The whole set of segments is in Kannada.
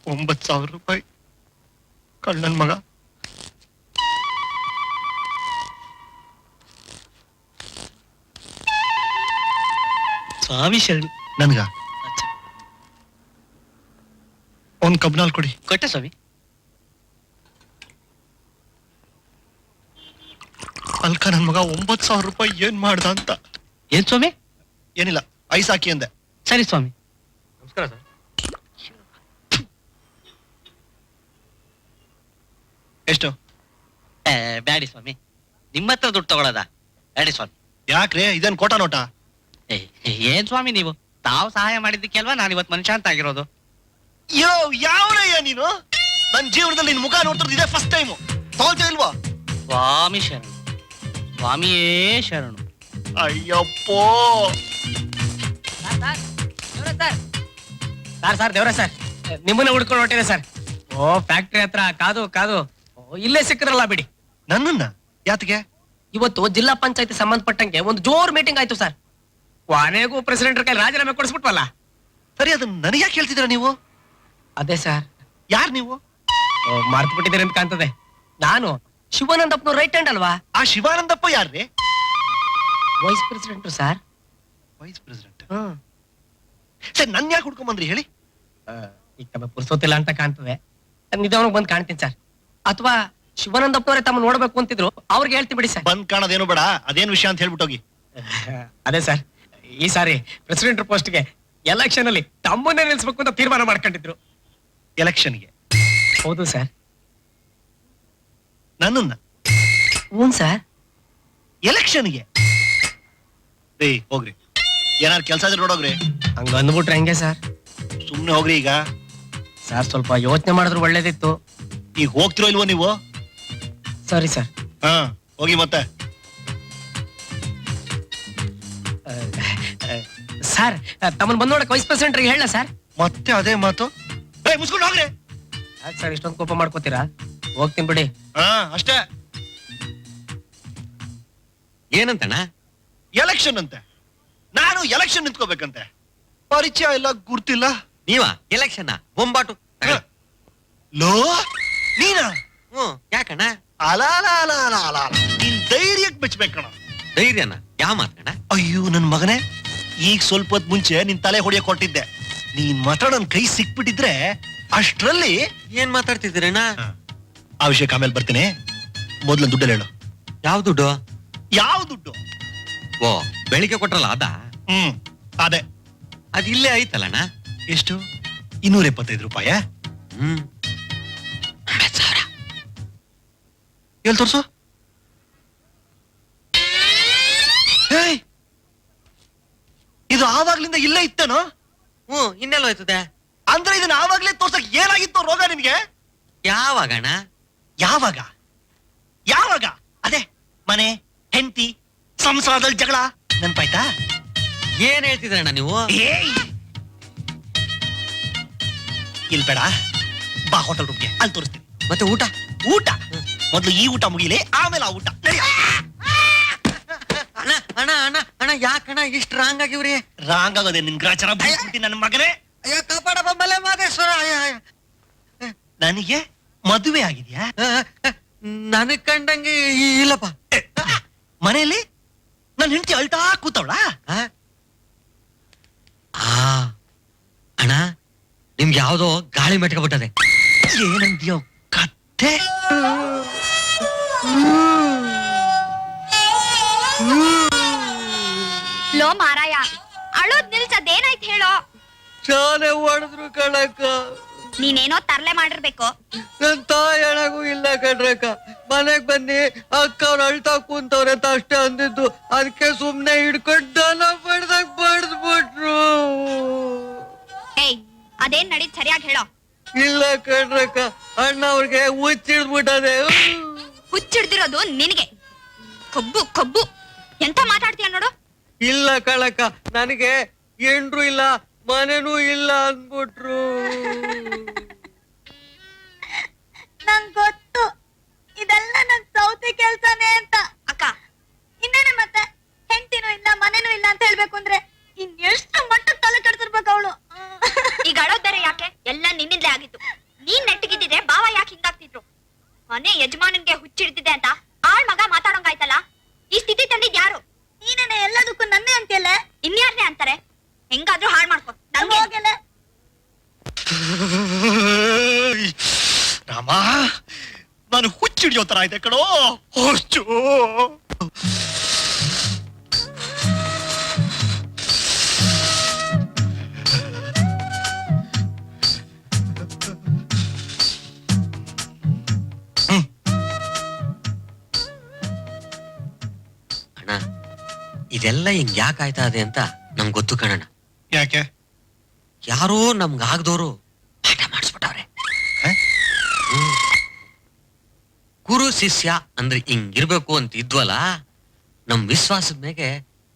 9,000 ರೂಪಾಯಿ. ಕಳ್ಳನ್ ಮಗ. ಸ್ವಾಮಿ ಶರಣು. ನನ್ಗ ಒಂದ್ ಕಬ್ನಾಲ್ ಕೊಡಿ. ಕೊಟ್ಟೆ ಸ್ವಾಮಿ. ಅಲ್ಕ ನನ್ ಮಗ 9,000 ರೂಪಾಯಿ ಏನ್ ಮಾಡ್ದ ಅಂತ. ಏನ್ ಸ್ವಾಮಿ? ಏನಿಲ್ಲ, ಐಸ್ ಹಾಕಿ ಅಂದೆ. ಸರಿ ಸ್ವಾಮಿ. ನಮಸ್ಕಾರ ಸರ್. ಎಷ್ಟು? ಬ್ಯಾಡಿ ಸ್ವಾಮಿ, ನಿಮ್ಮ ಹತ್ರ ದುಡ್ಡು ತಗೊಳ್ಳೋದ? ಬ್ಯಾಡಿ ಸ್ವಾಮಿ. ಯಾಕ್ರೆ ಇದನ್ ಕೋಟ ನೋಟ? ಏನ್ ಸ್ವಾಮಿ ನೀವು, ತಾವು ಸಹಾಯ ಮಾಡಿದ್ದಕ್ಕೆ ಅಲ್ವಾ ನಾನು ಇವತ್ತು ಮನುಷ್ಯ ಅಂತ ಆಗಿರೋದು. ಯಾವನಯ್ಯ ನೀನು? ನನ್ ಜೀವನದಲ್ಲಿ ನಿನ್ ಮುಖ ನೋಡ್ತಿರೋದು ಇದೇ ಫಸ್ಟ್ ಟೈಮು. ತಗೊಳ್ತೀಯ ಇಲ್ವಾ? ಸ್ವಾಮಿ ಶರಣು, ಸ್ವಾಮಿಯೇ ಶರಣು. ಅಯ್ಯಪ್ಪೋ. ಸರ್ ದೇವ್ರ ಸರ್, ನಿಮ್ಮನ್ನ ಹುಡ್ಕೊಂಡು ಹೊಟ್ಟಿದೆ ಸರ್. ಓ ಫ್ಯಾಕ್ಟ್ರಿ ಹತ್ರ ಕಾದು ಕಾದು ಇಲ್ಲೇ ಸಿಕ್ಕರಲ್ಲ ಬಿಡಿ. ನನ್ನನ್ನ ಯಾತಿಗೆ? ಇವತ್ತು ಜಿಲ್ಲಾ ಪಂಚಾಯತಿ ಸಂಬಂಧಪಟ್ಟಂಗೆ ಒಂದು ಜೋರ್ ಮೀಟಿಂಗ್ ಆಯ್ತು ಸರ್. ಕೊನೆಗೂ ಪ್ರೆಸಿಡೆಂಟ್ ಕೈ ರಾಜೀನಾಮೆ ಕೊಡಿಸ್ಬಿಟ್ವಲ್ಲ. ಸರಿ, ಅದನ್ನ ನನಗೆ ಯಾಕೆ ಹೇಳ್ತಿದ್ದೀರಾ ನೀವು? ಅದೇ ಸರ್. ಯಾರು ನೀವು? ಮರ್ತು ಬಿಟ್ಟಿದ್ದೀರಿ ಅಂತ ಕಾಣ್ತದೆ. ನಾನು ಶಿವಾನಂದಪ್ಪನ ರೈಟ್ ಹ್ಯಾಂಡ್ ಅಲ್ವಾ? ಆ ಶಿವಾನಂದಪ್ಪ ಯಾರ್ರಿ? Vice president sir. Vice president? Sir, ನನ್ ಯಾಕೆ ಹುಡ್ಕೊಂಡ್ ಬಂದ್ರಿ ಹೇಳಿ? ಈಗ ತಮ್ಮ ಪುರ್ಸೋತಿಲ್ಲ ಅಂತ ಕಾಣ್ತದೆ. ನಿಧಾನಕ್ಕೆ ಬಂದು ಕಾಣ್ತೀನಿ ಸರ್. ಅಥವಾ ಶಿವಾನಂದಪ್ಪನವರೇ ತಮ್ಮ ನೋಡ್ಬೇಕು ಅಂತಿದ್ರು, ಅವ್ರಿಗೆ ಹೇಳ್ತೀನಿ ಬಿಡಿ ಸರ್. ಬಂದ್ ಕಾಣೋದೇನು ಬೇಡ, ಅದೇನು ವಿಷಯ ಅಂತ ಹೇಳ್ಬಿಟ್ಟೋಗಿ. ಅದೇ ಸರ್, ಈ ಸಾರಿ ಪ್ರೆಸಿಡೆಂಟ್ ಪೋಸ್ಟ್ಗೆ ಎಲೆಕ್ಷನ್ ಅಲ್ಲಿ ತಮ್ಮನ್ನೇ ನಿಲ್ಸ್ಬೇಕು ಅಂತ ತೀರ್ಮಾನ ಮಾಡ್ಕೊಂಡಿದ್ರು. ಎಲೆಕ್ಷನ್ಗೆ? ಹೌದು ಸರ್. ನನ್ನನ್ನ? ಹ್ಞೂ ಸರ್. ಎಲೆಕ್ಷನ್ಗೆ? ಹೋಗ್ರಿ, ಏನಾರು ಕೆಲಸ ಇದ್ರೆ ನೋಡೋಗ್ರಿ. ಹಂಗ ಅಂದ್ಬಿಟ್ರೆ ಹೆಂಗೆ ಸರ್? ಸುಮ್ನೆ ಹೋಗ್ರಿ. ಈಗ ಸರ್ ಸ್ವಲ್ಪ ಯೋಚನೆ ಮಾಡಿದ್ರು ಒಳ್ಳೇದಿತ್ತು. ಈಗ ಹೋಗ್ತಿರೋ ಇಲ್ವೋ ನೀವು? ಸರಿ ಸರ್. ಹೋಗಿ ಮತ್ತೆ. ಸರ್, ತಮ್ಮನ್ ಬಂದ್ ನೋಡಕ್ ವೈಸ್ ಪ್ರೆಸಿಡೆಂಟ್ ಹೇಳ ಸರ್. ಮತ್ತೆ ಅದೇ ಮಾತು? ಮುಸ್ಕೊಂಡು ಹೋಗ್ರಿ. ಸರ್, ಇಷ್ಟೊಂದು ಕೋಪ ಮಾಡ್ಕೋತೀರಾ? ಹೋಗ್ತೀನಿ ಬಿಡಿ. ಅಷ್ಟೇ. ಏನಂತಣ್ಣ? ಎಲೆಕ್ಷನ್ ಅಂತೆ. ನಾನು ಎಲೆಕ್ಷನ್ ನಿಂತ್ಕೋಬೇಕಂತೆ. ಪರಿಚಯ ಇಲ್ಲ, ಗುರ್ತಿಲ್ಲ. ನೀವಾ ಎಲೆಕ್ಷನ್ ಬೊಂಬಾಟು? ಲೋ ನೀನಾ? ಯಾಕಣ್ಣ? ನೀನ್ ಧೈರ್ಯಕ್ಕೆ ಮೆಚ್ಬೇಕಣ್ಣ. ಧೈರ್ಯನ? ಯಾವ ಮಾತಣ್ಣ? ಅಯ್ಯೋ ನನ್ ಮಗನೇ, ಈಗ ಸ್ವಲ್ಪ ಹೊತ್ತು ಮುಂಚೆ ನಿನ್ ತಲೆ ಹೊಡಿಯಕ್ ಕೊಟ್ಟಿದ್ದೆ. ನೀನ್ ಮಾತ್ರ ನನ್ ಕೈ ಸಿಕ್ಬಿಟ್ಟಿದ್ರೆ ಅಷ್ಟ್ರಲ್ಲಿ. ಏನ್ ಮಾತಾಡ್ತಿದ್ದೀರಣ್ಣ? ಆ ವಿಷಯಕ್ಕೆ ಆಮೇಲೆ ಬರ್ತೀನಿ. ಮೊದ್ಲು ದುಡ್ಡಲ್ಲಿ ಹೇಳು. ಯಾವ ದುಡ್ಡು? ಯಾವ ದುಡ್ಡು? ಓ, ಬೆಳಿಗ್ಗೆ ಕೊಟ್ರಲ್ಲ ಅದ? ಅದೇ. ಅದ್ ಇಲ್ಲೇ ಐತಲ್ಲಣ್ಣ. ಎಷ್ಟು? 275 ರೂಪಾಯಿ. 9,000. ಎಲ್ಲಿ ತೋರ್ಸು? ಇದು ಆವಾಗ್ಲಿಂದ ಇಲ್ಲೇ ಇತ್ತೇನೋ? ಇನ್ನೆಲ್ಲ ಹೋಯ್ತದೆ. ಅಂದ್ರೆ ಇದನ್ನ ಆವಾಗ್ಲೇ ತೋರ್ಸಕ್ ಏನಾಗಿತ್ತು ರೋಗ ನಿಮ್ಗೆ? ಯಾವಾಗಣ್ಣ? ಯಾವಾಗ ಯಾವಾಗ? ಅದೇ ಮನೆ, ಹೆಂಡತಿ, ಸಂಸಾರದಲ್ಲಿ ಜಗಳ ನೆನ್ಪಾಯ್ತಾ? ಏನ್ ಹೇಳ್ತಿದ್ರಣ್ಣ ನೀವು? ಇಲ್ ಬೇಡ, ಬಾ ಹೋಟೆಲ್ ರೂಮ್ಗೆ, ಅಲ್ಲಿ ತೋರಿಸ್ತೀನಿ. ಮತ್ತೆ ಊಟ? ಊಟ ಮೊದ್ಲು ಈ ಊಟ ಮುಗಿಲಿ, ಆಮೇಲೆ ಆ ಊಟ. ಅಣ್ಣ ಅಣ್ಣ ಅಣ್ಣ ಅಣ್ಣ, ಯಾಕಣ್ಣ ಇಷ್ಟು ರಾಂಗ್ ಆಗಿವ್ರಿ? ರಾಂಗ್ ಆಗೋದೆ ನಿನ್ ಗ್ರಾಚಾರ. ನನ್ನ ಮಗನೇ, ಅಯ್ಯೋ ಕಾಪಾಡ ಬೊಮ್ಮಲೆ ಮಾದೇಶ್ವರ. ನನಗೆ ಮದುವೆ ಆಗಿದ್ಯಾ? ನನಗ್ ಕಂಡಂಗೆ ಇಲ್ಲಪ್ಪ. ಮನೆಯಲ್ಲಿ ನನ್ನ ಹೆಂಡತಿ ಅಳ್ತಾ ಕೂತವಳ. ಅಣ್ಣ, ನಿಮ್ಗೆ ಯಾವ್ದೋ ಗಾಳಿ ಮೆಟ್ಕೊಬಿಟ್ಟದೆ. ಏನಂದ್ಯೋ ಕತ್ತೆ? ಲೋ ಮಾರಾಯ, ಅಳೋದ್ ನಿಲ್ಸದೇನಾಯ್ತು ಹೇಳೋ? ಶಾಲೆ ಹೊಡೆದ್ರು ಕಣಕ್ಕ. ನೀನೇನೋ ತರ್ಲೆ ಮಾಡಿರ್ಬೇಕು. ನನ್ ತಾಯಿ ಹೇಳಗೂ ಇಲ್ಲ ಕಣ್ರಕ್ಕ. ಮನೆಗ್ ಬನ್ನಿ, ಅಕ್ಕ ಅವ್ರು ಅಳ್ತಾ ಕೂತವ್ರೆ ಅಂತ ಅಷ್ಟೇ ಅಂದಿದ್ದು. ಅದಕ್ಕೆ ಸುಮ್ನೆ ಹಿಡ್ಕೊಂಡು ಬಡ್ದಾಗ ಬಡ್ದ್ಬಿಟ್ರು. ಏಯ್, ಅದೇನ್ ನಡೀತ್ ಸರಿಯಾಗಿ ಹೇಳೋ. ಇಲ್ಲ ಕಣ್ರಕ್ಕ, ಅಣ್ಣ ಅವ್ರಿಗೆ ಹುಚ್ಚಿಡ್ಬಿಟ್ಟದೆ. ಹುಚ್ಚಿಡ್ದಿರೋದು ನಿನಗೆ. ಕಬ್ಬು ಕಬ್ಬು ಎಂತ ಮಾತಾಡ್ತೀಯ ನೋಡು. ಇಲ್ಲ ಕಳಕ್ಕ, ನನಗೆ ಹೆಂಡ್ರು ಇಲ್ಲ, ಮನೆನೂ ಇಲ್ಲ ಅಂದ್ಬಿಟ್ರು. ನಂಗ್ ಗೊತ್ತು ಇದೆಲ್ಲ ನನ್ ಸೌತಿ ಕೆಲ್ಸನೇ ಅಂತ. ಅಕ್ಕ, ಇನ್ನೇನೆ ಮತ್ತೆ? ಹೆಂಡತಿನೂ ಇಲ್ಲ, ಮನೆನೂ ಇಲ್ಲ ಅಂತ ಹೇಳ್ಬೇಕು ಅಂದ್ರೆ ಇನ್ನೆಷ್ಟು ಮಟ್ಟಕ್ಕೆ ತಲೆ ಕೆಡ್ತಿರ್ಬೇಕು ಅವಳು. ಈಗ ಅಳೋದ್ ಬೇರೆ ಯಾಕೆ? ಎಲ್ಲ ನಿನ್ನಿಂದಲೇ ಆಗಿತ್ತು. ಮನೆ ಯಜಮಾನನ್ಗೆ ಹುಚ್ಚಿಡ್ತಿದೆ ಅಂತ ಆಳ್ ಮಗ ಮಾತಾಡೋಂಗಾಯ್ತಲ್ಲ. ಈ ಸ್ಥಿತಿ ತಂದಿದ್ ಯಾರು? ನೀನೇನೆ ಎಲ್ಲದಕ್ಕೂ ನನ್ನೇ ಅಂತೆಲ್ಲ. ಇನ್ಯಾರನೇ ಅಂತಾರೆ? ಹೆಂಗಾದ್ರೂ ಹಾಳ್ ಮಾಡ್ಕೊ. ನಂಗೆ ಹೋಗಲ್ಲ. ರಾಮ, ನಾನು ಹುಚ್ಚಿಡಿಯೋ ತರ ಆಯ್ತೆ ಕಣೋ. ಹುಚ್ಚು. ಅಣ್ಣ, ಇದೆಲ್ಲ ಹಿಂಗ್ ಯಾಕೆ ಆಯ್ತಾ ಇದೆ ಅಂತ ನಮ್ಗೆ ಗೊತ್ತು ಕಣಣ್ಣ. ಯಾಕೆ? ಯಾರೋ ನಮ್ಗಾಗ್ದೋರು ಪಾಠ ಮಾಡಿಸ್ಬಿಟ್ಟವ್ರೆ. ಗುರು ಶಿಷ್ಯ ಅಂದ್ರೆ ಹಿಂಗಿರ್ಬೇಕು ಅಂತ ಇದ್ವಲ್ಲ, ನಮ್ ವಿಶ್ವಾಸದ ಮೇಲೆ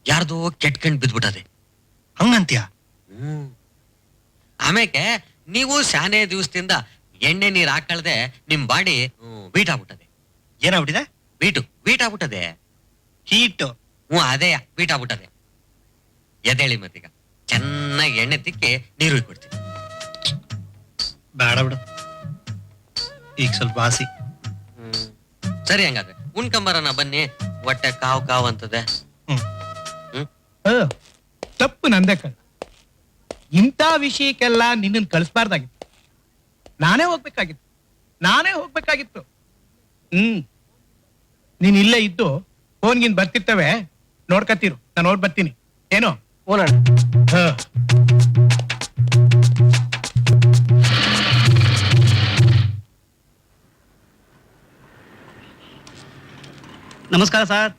ಯಾರ್ದೋ ಕೆಟ್ಕಂಡ್ ಬಿದ್ಬಿಟ್ಟದೆ. ಹಂಗಂತ್ಯ? ಆಮೇಲೆ ನೀವು ಶಾನೆ ದಿವಸದಿಂದ ಎಣ್ಣೆ ನೀರ್ ಹಾಕಳ್ದೆ ನಿಮ್ ಬಾಡಿ ವೀಟ್ ಆಗ್ಬಿಟ್ಟದೆ. ಏನಾಗ್ಬಿಟ್ಟಿದೆ? ವೀಟ್ ಆಗ್ಬಿಟ್ಟದೆ. ಹೀಟ್. ಅದೇ ವೀಟ್ ಆಗ್ಬಿಟ್ಟದೆ. ಎದೇಳಿ ಮತ್ತೀಗ ಚೆನ್ನಾಗಿ ಎಣ್ಣೆ ತಿಕ್ಕಿ ನೀರು ಇಟ್ಬಿಡ್ತೀವಿ. ಬೇಡ ಬಿಡು, ಈಗ ಸ್ವಲ್ಪ ಆಸಿ. ಸರಿ, ಹಂಗಾದ್ರೆ ಉಣ್ಕಂಬರನ ಬನ್ನಿ. ಹೊಟ್ಟೆ ಕಾವ್ ಕಾವ್ ಅಂತದೆ. ತಪ್ಪು ನಂದೇ ಕಣ. ಇಂಥ ವಿಷಯಕ್ಕೆಲ್ಲ ನಿನ್ನನ್ನು ಕಳಿಸ್ಬಾರ್ದಾಗಿತ್ತು. ನಾನೇ ಹೋಗ್ಬೇಕಾಗಿತ್ತು. ನೀನ್ ಇಲ್ಲೇ ಇದ್ದು ಫೋನ್ಗಿನ್ ಬರ್ತಿರ್ತವೆ, ನೋಡ್ಕತ್ತೀರು. ನಾನು ನೋಡ್ ಬರ್ತೀನಿ. ಏನೋ? ಓನಣ್ಣ. ನಮಸ್ಕಾರ ಸರ್.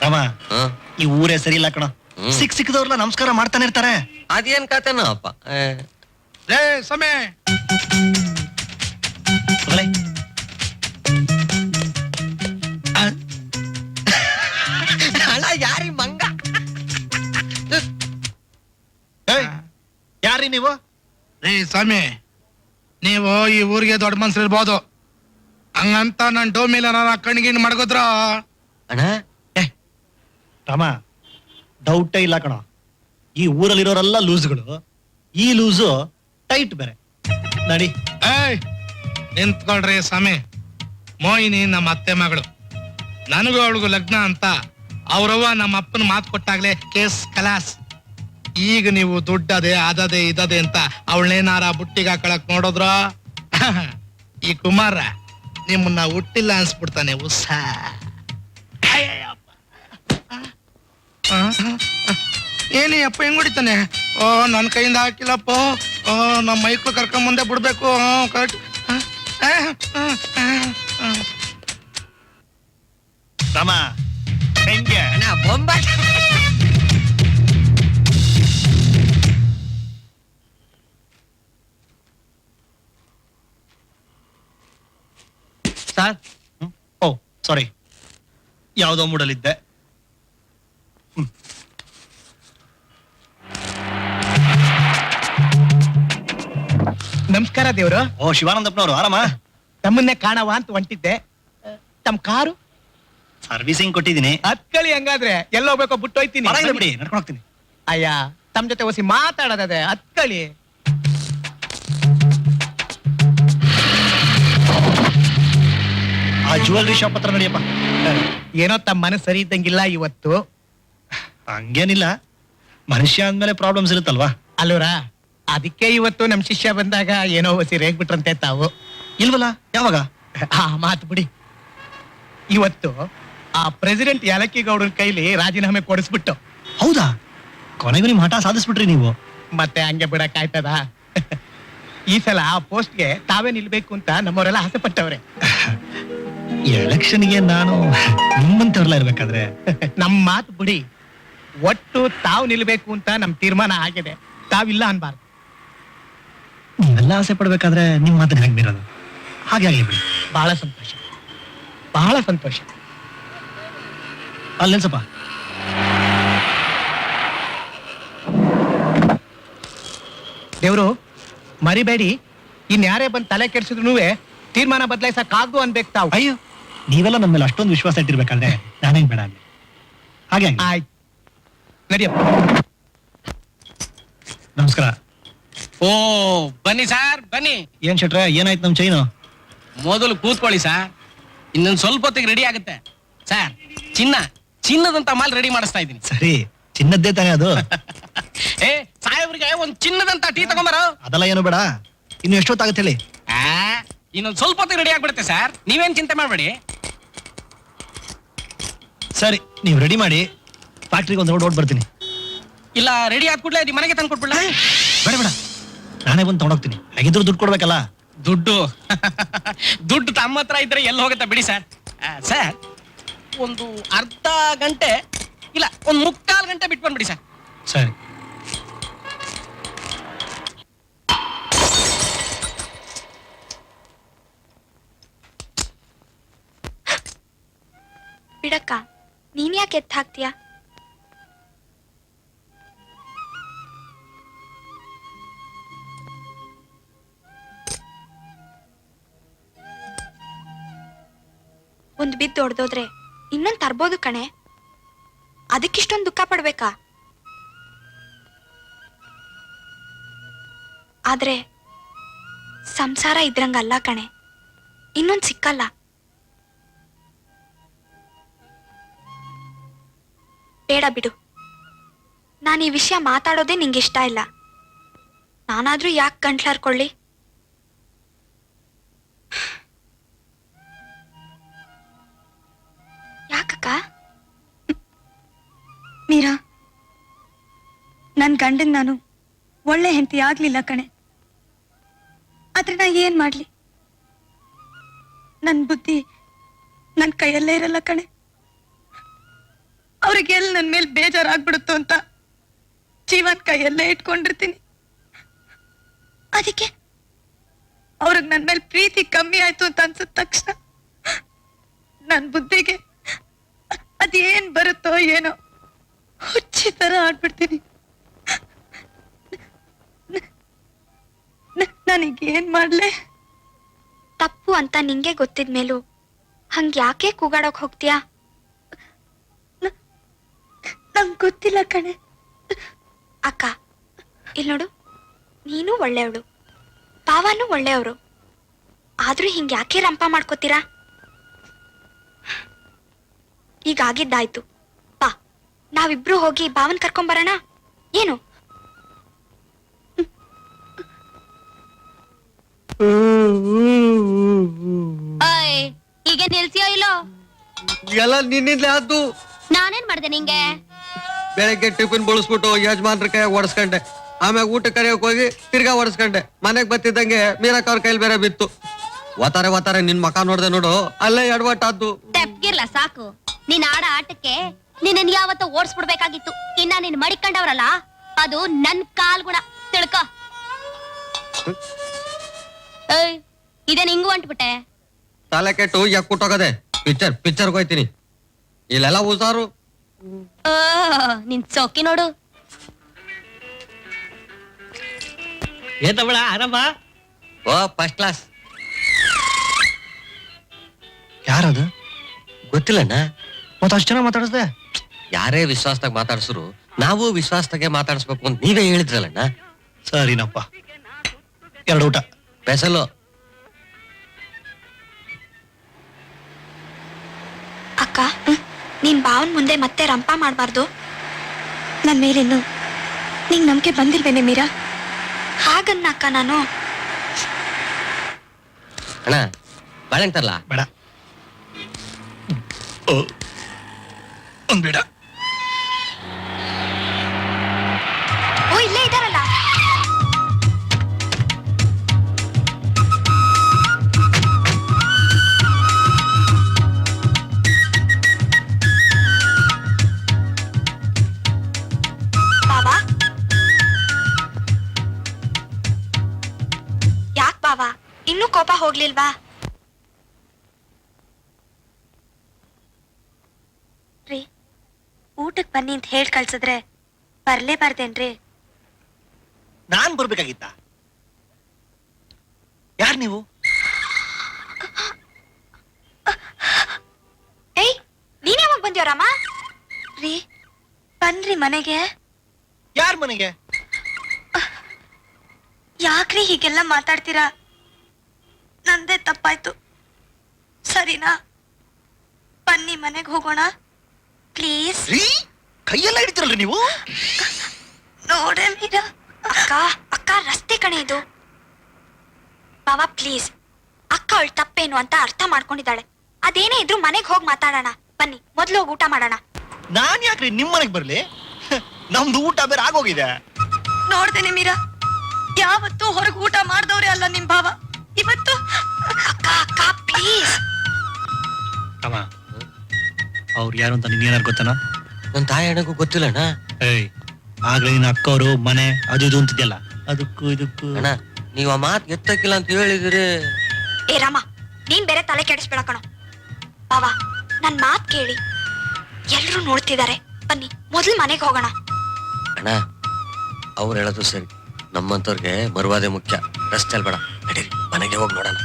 ರಾಮ, ಹ? ಈ ಊರೇ ಸರಿ ಇಲ್ಲ ಕಣ. ಹ್ಮ್. ಸಿಕ್ಕದವ್ರಲ್ಲ ನಮಸ್ಕಾರ ಮಾಡ್ತಾನೆ ಇರ್ತಾರೆ. ಅದೇನ್ ಕತೆನೋ ಅಪ್ಪ. ಲೇ ಸಮಯ, ತಗೊಳ್ಳಿ. ಯಾರಿ ಮಂಗ? ಏಯ್, ಯಾರೀ ನೀವು? ರೇ ಸ್ವಾಮಿ, ನೀವು ಈ ಊರಿಗೆ ದೊಡ್ಡ ಮನ್ಸರು ಇರ್ಬೋದು. ಹಂಗಂತ ನನ್ ಡೋ ಮೇಲೆ ಕಣ್ಗಿನ್ ಮಡಗೋದ್ರ. ಅಣ್ಣ, ರಾಮ, ಡೌಟೇ ಇಲ್ಲ ಕಣ. ಈ ಊರಲ್ಲಿರೋರೆಲ್ಲ ಲೂಸ್ಗಳು. ಈ ಲೂಸು ಟೈಟ್ ಬೇರೆ. ನಡಿ. ಏಯ್ ನಿಂತ್ಕೊಳ್ರಿ ಸ್ವಾಮಿ. ಮೋಹಿನಿ ನಮ್ಮ ಅತ್ತೆ ಮಗಳು. ನನಗೂ ಅವಳಿಗೂ ಲಗ್ನ ಅಂತ ಅವ್ರವ್ವ ನಮ್ಮ ಅಪ್ಪನ ಮಾತು ಕೊಟ್ಟಾಗ್ಲೇ ಕೇಸ್ ಕಲಾಸ್. ಈಗ ನೀವು ದುಡ್ಡದೆ ಅದದೆ ಇದದೆ ಅಂತ ಅವಳನ್ನೇನಾರ ಬುಟ್ಟಿಗೆ ಹಾಕೊಳಕ್ ನೋಡಿದ್ರ ಈ ಕುಮಾರ ನಿಮ್ಮನ್ನ ಹುಟ್ಟಿಲ್ಲ ಅನ್ಸ್ಬಿಡ್ತಾನೆ. ಉಸ್ಸ ಏನಿ ಅಪ್ಪ ಹೆಂಗ್ ಹೊಡಿತಾನೆ? ಓ, ನನ್ನ ಕೈಯಿಂದ ಹಾಕಿಲ್ಲಪ್ಪ. ಓ, ನಮ್ಮ ಮೈಕ್ಳು ಕರ್ಕೊಂಡ್ ಮುಂದೆ ಬಿಡ್ಬೇಕು. ಕರೆಕ್ಟ್. ರಾಮ, ಹೆಂಗೆ? ಅಣ್ಣ ಬೊಂಬಾಟ್. ಸರ್, ಓ ಸಾರಿ, ಯಾವುದೋ ಮೂಡಲಿದ್ದೆ. ನಮಸ್ಕಾರ ದೇವ್ರು. ಓ ಶಿವಾನಂದಪ್ಪನವರು, ಆರಾಮ? ತಮ್ಮನ್ನೇ ಕಾಣವ ಅಂತ ಹೊಂಟಿದ್ದೆ. ತಮ್ಮ ಕಾರು ಸರ್ವಿಸಿಂಗ್ ಕೊಟ್ಟಿದ್ದೀನಿ. ಹತ್ಕಳಿ. ಹಂಗಾದ್ರೆ ಎಲ್ಲೋಗ್ಬೇಕೋ ಬಿಟ್ಟು ಹೋಯ್ತೀನಿ. ಪರವಾಗಿಲ್ಲ ಬಿಡಿ, ನಡ್ಕೊಂಡು ಹೋಗ್ತೀನಿ. ಅಯ್ಯ, ತಮ್ಮ ಜೊತೆ ಹೊಸಿ ಮಾತಾಡೋದದೆ. ಹತ್ಕಳಿ. ಆ ಜ್ಯುವೆಲ್ರಿ ಶಾಪ್ ಹತ್ರ ನಡಿಯಪ್ಪ. ಏನೋ ತಮ್ಮ ಮನಸ್ಸು ಸರಿ ಇದ್ದಂಗಿಲ್ಲ ಇವತ್ತು. ಹಂಗೇನಿಲ್ಲ, ಮನುಷ್ಯ ಅಂದ್ಮೇಲೆ ಪ್ರಾಬ್ಲಮ್ಸ್ ಇರುತ್ತಲ್ವಾ. ಅಲ್ಲೂರಾ, ಅದಕ್ಕೆ ಇವತ್ತು ನಮ್ ಶಿಷ್ಯ ಬಂದಾಗ ಏನೋ ಹೊಸಿ ರೇಗ್ಬಿಟ್ರಂತೆ ತಾವು. ಇಲ್ವಲ್ಲ, ಯಾವಾಗ? ಆ ಮಾತು ಬಿಡಿ. ಇವತ್ತು ಆ ಪ್ರೆಸಿಡೆಂಟ್ ಯಾಲಕ್ಕಿ ಗೌಡನ ಕೈಲಿ ರಾಜೀನಾಮೆ ಕೊಡಿಸ್ಬಿಟ್ಟು. ಹೌದಾ? ಕೊನೆಗೂ ನಿಮ್ ಹಠ ಸಾಧಿಸ್ಬಿಟ್ರಿ ನೀವು. ಮತ್ತೆ ಹಂಗೆ ಬಿಡಕ್ ಆಯ್ತದ? ಈ ಸಲ ಆ ಪೋಸ್ಟ್ಗೆ ತಾವೇ ನಿಲ್ಬೇಕು ಅಂತ ನಮ್ಮವರೆಲ್ಲ ಆಸೆ ಪಟ್ಟವ್ರೆ. ಎಲೆಕ್ಷನ್ಗೆ ನಾನು ನಿಮ್ಮಂತವ್ರಲ್ಲ ಇರ್ಬೇಕಾದ್ರೆ. ನಮ್ ಮಾತು ಬಿಡಿ. ಒಟ್ಟು ತಾವು ನಿಲ್ಬೇಕು ಅಂತ ನಮ್ ತೀರ್ಮಾನ ಆಗಿದೆ. ತಾವಿಲ್ಲ ಅನ್ಬಾರ್ದು. ನೀವೆಲ್ಲ ಆಸೆ ಪಡ್ಬೇಕಾದ್ರೆ ನಿಮ್ ಮಾತನ್ನ ಹೆಂಗ್ ಬೀರೋದು? ಹಾಗೆ ಆಗ್ಲಿ ಬಿಡಿ. ಬಹಳ ಸಂತೋಷ, ಬಹಳ ಸಂತೋಷ. ಅಲ್ಲಿ ನಿಲ್ಸಪ್ಪ. ದೇವ್ರು, ಮರಿಬೇಡಿ, ಇನ್ಯಾರೇ ಬಂದ್ ತಲೆ ಕೆಡ್ಸಿದ್ರು ತೀರ್ಮಾನ ಬದಲಾಯಿಸಕ್ ಆಗ್ದು ಅನ್ಬೇಕು ತಾವು. ಅಯ್ಯೋ, ನೀವೆಲ್ಲ ನಮ್ಮ ಮೇಲೆ ಅಷ್ಟೊಂದು ವಿಶ್ವಾಸ ಇಟ್ಟಿರ್ಬೇಕಾದ್ರೆ ನಾನೇನ್ ಬೇಡ ಅಲ್ಲಿ. ಹಾಗೆ ಆಗ್ಲಿ. ಆಯ್ತು, ನಡಿಯಪ್ಪ. ನಮಸ್ಕಾರ. ಓ, ಬನ್ನಿ ಸರ್, ಬನ್ನಿ. ಏನ್ ಶೆಟ್ರೆ, ಏನಾಯ್ತು ನಮ್ ಚೈನು? ಮೊದಲು ಕೂತ್ಕೊಳ್ಳಿ ಸರ್, ಇನ್ನೊಂದ್ ಸ್ವಲ್ಪ ಹೊತ್ತಿಗೆ ರೆಡಿ ಆಗುತ್ತೆ. ಸರ್, ಚಿನ್ನದಂತ ಮಾಲ್ ರೆಡಿ ಮಾಡಿಸ್ತಾ ಇದ್ದೀನಿ. ಸರಿ, ಚಿನ್ನದ್ದೇ ತಾನೇ ಅದು. ಏ ಸಾಹೇಬ್ರಿಗೆ ಒಂದ್ ಚಿನ್ನದಂತ ಟೀ ತಗೊಂಬರೋ. ಅದೆಲ್ಲ ಏನು ಬೇಡ, ಇನ್ನು ಎಷ್ಟೊತ್ತಾಗತ್ತೆ ಹೇಳಿ. ಇನ್ನೊಂದ್ ಸ್ವಲ್ಪ ಹೊತ್ತಿಗೆ ರೆಡಿ ಆಗ್ಬಿಡುತ್ತೆ ಸರ್, ನೀವೇನ್ ಚಿಂತೆ ಮಾಡ್ಬೇಡಿ. ಸರಿ, ನೀವು ರೆಡಿ ಮಾಡಿ, ಫ್ಯಾಕ್ಟ್ರಿಗೆ ಒಂದು ರೋಡ್ ಬರ್ತೀನಿ. ಇಲ್ಲ ರೆಡಿ ಆದ ಕೂಡಲೇ ನಿಮ್ಮ ಮನೆಗೆ ತಂದು ಕೊಟ್ಬಿಡ್ಲ? ಬೇಡ ಬೇಡ, ನಾನೇ ಬಂದು ತಗೊಂಡೋಗ್ತೀನಿ. ಹಾಗಿದ್ರು ದುಡ್ಡು ಕೊಡ್ಬೇಕಲ್ಲ. ದುಡ್ಡು ತಮ್ಮ ಹತ್ರ ಇದ್ರೆ ಎಲ್ಲಿ ಹೋಗುತ್ತೆ ಬಿಡಿ ಸರ್. ಸರ್, ಒಂದು ಅರ್ಧ ಗಂಟೆ ಇಲ್ಲ ಒಂದ್ 3/4 ಗಂಟೆ ಬಿಟ್ಟು ಬಂದ್ಬಿಡಿ ಸರ್. ಸರಿ. ಬಿಡಕ್ಕ, ನೀನ್ ಯಾಕೆ ಎತ್ತ ಹಾಕ್ತೀಯ? ಒಂದ್ ಬಿದ್ದು ಹೊಡೆದೋದ್ರೆ ಇನ್ನೊಂದ್ ತರ್ಬೋದು ಕಣೆ, ಅದಕ್ಕಿಷ್ಟೊಂದು ದುಃಖ ಪಡ್ಬೇಕಾ? ಆದ್ರೆ ಸಂಸಾರ ಇದ್ರಂಗಲ್ಲ ಕಣೆ, ಇನ್ನೊಂದ್ ಸಿಕ್ಕಲ್ಲ. ಬೇಡ ಬಿಡು, ನಾನು ಈ ವಿಷಯ ಮಾತಾಡೋದೇ ನಿಂಗೆ ಇಷ್ಟ ಇಲ್ಲ. ನಾನಾದ್ರೂ ಯಾಕೆ ಗಂಟ್ಲಾರ್ಕೊಳ್ಳಿ? ಯಾಕಕ್ಕ? ಮೀರಾ, ನನ್ ಗಂಡನ್ ನಾನು ಒಳ್ಳೆ ಹೆಂಡತಿ ಆಗ್ಲಿಲ್ಲ ಕಣೆ. ಆದ್ರೆ ನಾ ಏನ್ ಮಾಡ್ಲಿ, ನನ್ ಬುದ್ಧಿ ನನ್ ಕೈಯಲ್ಲೇ ಇರಲ್ಲ ಕಣೆ. ಅವ್ರಿಗೆಲ್ಲ ನನ್ ಮೇಲೆ ಬೇಜಾರಾಗ್ಬಿಡುತ್ತೋ ಅಂತ ಜೀವನ್ ಕೈಯಲ್ಲೇ ಇಟ್ಕೊಂಡಿರ್ತೀನಿ. ಅದಕ್ಕೆ ಅವ್ರಿಗೆ ನನ್ ಮೇಲೆ ಪ್ರೀತಿ ಕಮ್ಮಿ ಆಯ್ತು ಅಂತ ಅನ್ಸಿದ ತಕ್ಷಣ ನನ್ ಬುದ್ಧಿಗೆ ಅದೇನ್ ಬರುತ್ತೋ ಏನೋ ಹುಚ್ಚಿ ತರ ಆಡ್ಬಿಡ್ತೀನಿ. ನನಗೇನ್ ಮಾಡ್ಲೆ? ತಪ್ಪು ಅಂತ ನಿಂಗೆ ಗೊತ್ತಿದ್ಮೇಲೂ ಹಂಗ್ ಯಾಕೆ ಕೂಗಾಡೋಕ್ ಹೋಗ್ತೀಯಾ? ನಂಗ್ ಗೊತ್ತಿಲ್ಲ ಕಣೆ. ಅಕ್ಕ, ಇಲ್ಲಿ ನೋಡು, ನೀನು ಒಳ್ಳೆಯವಳು, ಭಾವನೂ ಒಳ್ಳೆಯವರು. ಆದ್ರೂ ಹಿಂಗ್ ಯಾಕೆ ರಂಪ ಮಾಡ್ಕೋತೀರಾ? ಈಗಾಗಿದ್ದಾಯ್ತು, ಬಾ ನಾವಿಬ್ರು ಹೋಗಿ ಭಾವನ್ ಕರ್ಕೊಂಬರೋಣ. ಏನು? ಈಗ ನಿಲ್ಸಿಯೋ ಇಲ್ಲೋ? ಎಲ್ಲ ನಿನ್ನಿಂದಲೇ ಆದ್ದು. ನಾನೇನ್ ಮಾಡ್ದೆ ನಿಂಗೆ? ಬೆಳಗ್ಗೆ ಟಿಫಿನ್ ಬಳಸ್ಬಿಟ್ಟು ಯಜಮಾನ್ರ ಕೈ ಓಡಿಸ್ಕೊಂಡೆ, ಆಮ್ಯಾಗ ಊಟ ಕರೆಯಕ್ ಹೋಗಿ ತಿರ್ಗಾ ಓಡಿಸ್ಕೊಂಡೆ. ಮನೆಗ್ ಬತ್ತಿದ್ದಂಗೆ ಮೀರಕ್ಕ ಅವ್ರ ಕೈಲಿ ಬೇರೆ ಬಿತ್ತು. ಓತಾರೆ ನಿನ್ ಮಕ ನೋಡ್ದೆ ನೋಡು, ಅಲ್ಲೇ ಎಡವಟ್ಟಾದ್ದು. ತೆಪ್ಗಿರ್ಲ ಸಾಕು. ನೀನ್ ಆಡ ಆಟಕ್ಕೆ ನಿನ್ನ ಯಾವತ್ತೂ ಓಡಿಸ್ಬಿಡ್ಬೇಕಾಗಿತ್ತು. ಇನ್ನ ನೀನ್ ಮಡಿಕೊಂಡವ್ರಲ್ಲ, ಅದು ನನ್ ಕಾಲ್ ಗುಣ ತಿಳ್ಕೊ. ಇದೇನ್ ಹಿಂಗು ಅಂಟ್ಬಿಟ್ಟೆ? ತಲೆ ಕೆಟ್ಟು ಯಾಕುಟ್ಟೋಗದೆ. ಪಿಕ್ಚರ್ಗೆ ಹೋಯ್ತೀನಿ. ಇಲ್ಲೆಲ್ಲ ಹುಷಾರು. ನಿನ್ ಸೊಕ್ಕಿ ನೋಡು. ಏತವಳ ಆರಾಮ? ಓ ಫಸ್ಟ್ ಕ್ಲಾಸ್. ಯಾರದು? ಗೊತ್ತಿಲ್ಲಣ್ಣ. ಮತ್ತೆ ಅಷ್ಟು ಜನ ಮಾತಾಡಿಸ್ದೆ? ಯಾರೇ ವಿಶ್ವಾಸದಾಗ ಮಾತಾಡ್ಸರು ನಾವು ವಿಶ್ವಾಸದಾಗೆ ಮಾತಾಡಿಸ್ಬೇಕು ಅಂತ ನೀವೇ ಹೇಳಿದ್ರಲ್ಲಣ್ಣ. ಸರಿನಪ್ಪ, 2 ಊಟ ಸ್ಪೆಷಲ್. ಅಕ್ಕ, ನೀನ್ ಭಾವನ್ ಮುಂದೆ ಮತ್ತೆ ರಂಪ ಮಾಡ್ಬಾರ್ದು. ನನ್ ಮೇಲಿನ್ನು ನಿಂಗ್ ನಂಬಿಕೆ ಬಂದಿಲ್ವೇನೆ ಮೀರಾ? ಹಾಗನ್ನ ಅಕ್ಕ ನಾನು. ಅಣ್ಣ ಬಾಳೆಂಗ್ ತರ್ಲಾ? ಬೇಡ, ಒಂದ್ ಬೇಡ. ಓ, ಇಲ್ಲೇ ಇದಾರಲ್ಲ. ಬಾವಾ, ಯಾಕ್ ಬಾವಾ, ಇನ್ನೂ ಕೋಪ ಹೋಗ್ಲಿಲ್ವಾ? ರೀ, ಊಟಕ್ ಬನ್ನಿ ಅಂತ ಹೇಳ್ ಕಳ್ಸಿದ್ರೆ ಬರ್ಲೇಬಾರ್ದೇನ್ರಿ? ನಾನ್ ಬರ್ಬೇಕಾಗಿತ್ತ? ಯಾರ್ ನೀವು? ಏಯ್, ನೀನ್ ಯಾವಾಗ ಬಂದ್ಯಾರಮ್ಮ? ರೀ, ಬನ್ರಿ ಮನೆಗೆ. ಯಾರ್ ಮನೆಗೆ? ಯಾಕ್ರಿ ಹೀಗೆಲ್ಲ ಮಾತಾಡ್ತೀರಾ? ನಂದೇ ತಪ್ಪಾಯ್ತು. ಸರಿನಾ? ಬನ್ನಿ ಮನೆಗೆ ಹೋಗೋಣ ಪ್ಲೀಸ್. ರೀ ಕೈಯೆಲ್ಲ ಹಿಡಿತಿರಲ್ರಿ ನೀವು. ನೋಡೆ ಮೀರಾ. ಅಕ್ಕ ಅಕ್ಕ ರಸ್ತೆ ಕಣೆ ಇದು. ಬಾವಾ ಪ್ಲೀಸ್, ಅಕ್ಕ ಅವಳ ತಪ್ಪೇನು ಅಂತ ಅರ್ಥ ಮಾಡ್ಕೊಂಡಿದ್ದಾಳೆ. ಅದೇನೇ ಇದ್ರು ಮನೆಗೆ ಹೋಗಿ ಮಾತಾಡೋಣ. ಬನ್ನಿ ಮೊದ್ಲು ಹೋಗಿ ಊಟ ಮಾಡೋಣ. ನಾನ್ ಯಾಕ್ರಿ ನಿಮ್ ಮನೆಗ್ ಬರ್ಲಿ? ನಮ್ದು ಊಟ ಬೇರೆ ಆಗೋಗಿದೆ. ನೋಡ್ದೇನೆ ಮೀರಾ, ಯಾವತ್ತೂ ಹೊರಗೆ ಊಟ ಮಾಡ್ದವ್ರೆ ಅಲ್ಲ ನಿಮ್ ಭಾವ. ಇವತ್ತು ಅಕ್ಕ ಅಕ್ಕ ಪ್ಲೀಸ್. ಅವ್ರು ಯಾರು ಅಂತ ನಿನ್ ಏನಾರು ಗೊತ್ತನ? ನನ್ ತಾಯಿ ಅಣ್ಣಗೂ ಗೊತ್ತಿಲ್ಲಣ್ಣ. ಏಯ್ ಆಗ್ಲೇ ನಿನ್ನ ಅಕ್ಕವರು ಮನೆ ಅದು ಇದು ಅಂತಿದ್ಯಲ್ಲ, ಅದಕ್ಕೂ ಇದಕ್ಕೂ. ಅಣ್ಣ ನೀವ್ ಆ ಮಾತ್ ಎತ್ತಕ್ಕಿಲ್ಲ ಅಂತ ಹೇಳಿದಿರಿ. ಏ ರಾಮ, ನೀನ್ ಬೇರೆ ತಲೆ ಕೆಡಿಸ್ಬೇಡ ಕಣೋ. ಬಾವಾ ನನ್ ಮಾತ್ ಕೇಳಿ, ಎಲ್ರು ನೋಡ್ತಿದ್ದಾರೆ. ಬನ್ನಿ ಮೊದ್ಲು ಮನೆಗೆ ಹೋಗೋಣ. ಅಣ್ಣ ಅವ್ರು ಹೇಳೋದು ಸರಿ, ನಮ್ಮಂತವ್ರಿಗೆ ಮರುವಾದೆ ಮುಖ್ಯ. ರಸ್ತೆ ಬೇಡ, ನಡೀರಿ ಮನೆಗೆ ಹೋಗಿ ನೋಡೋಣ.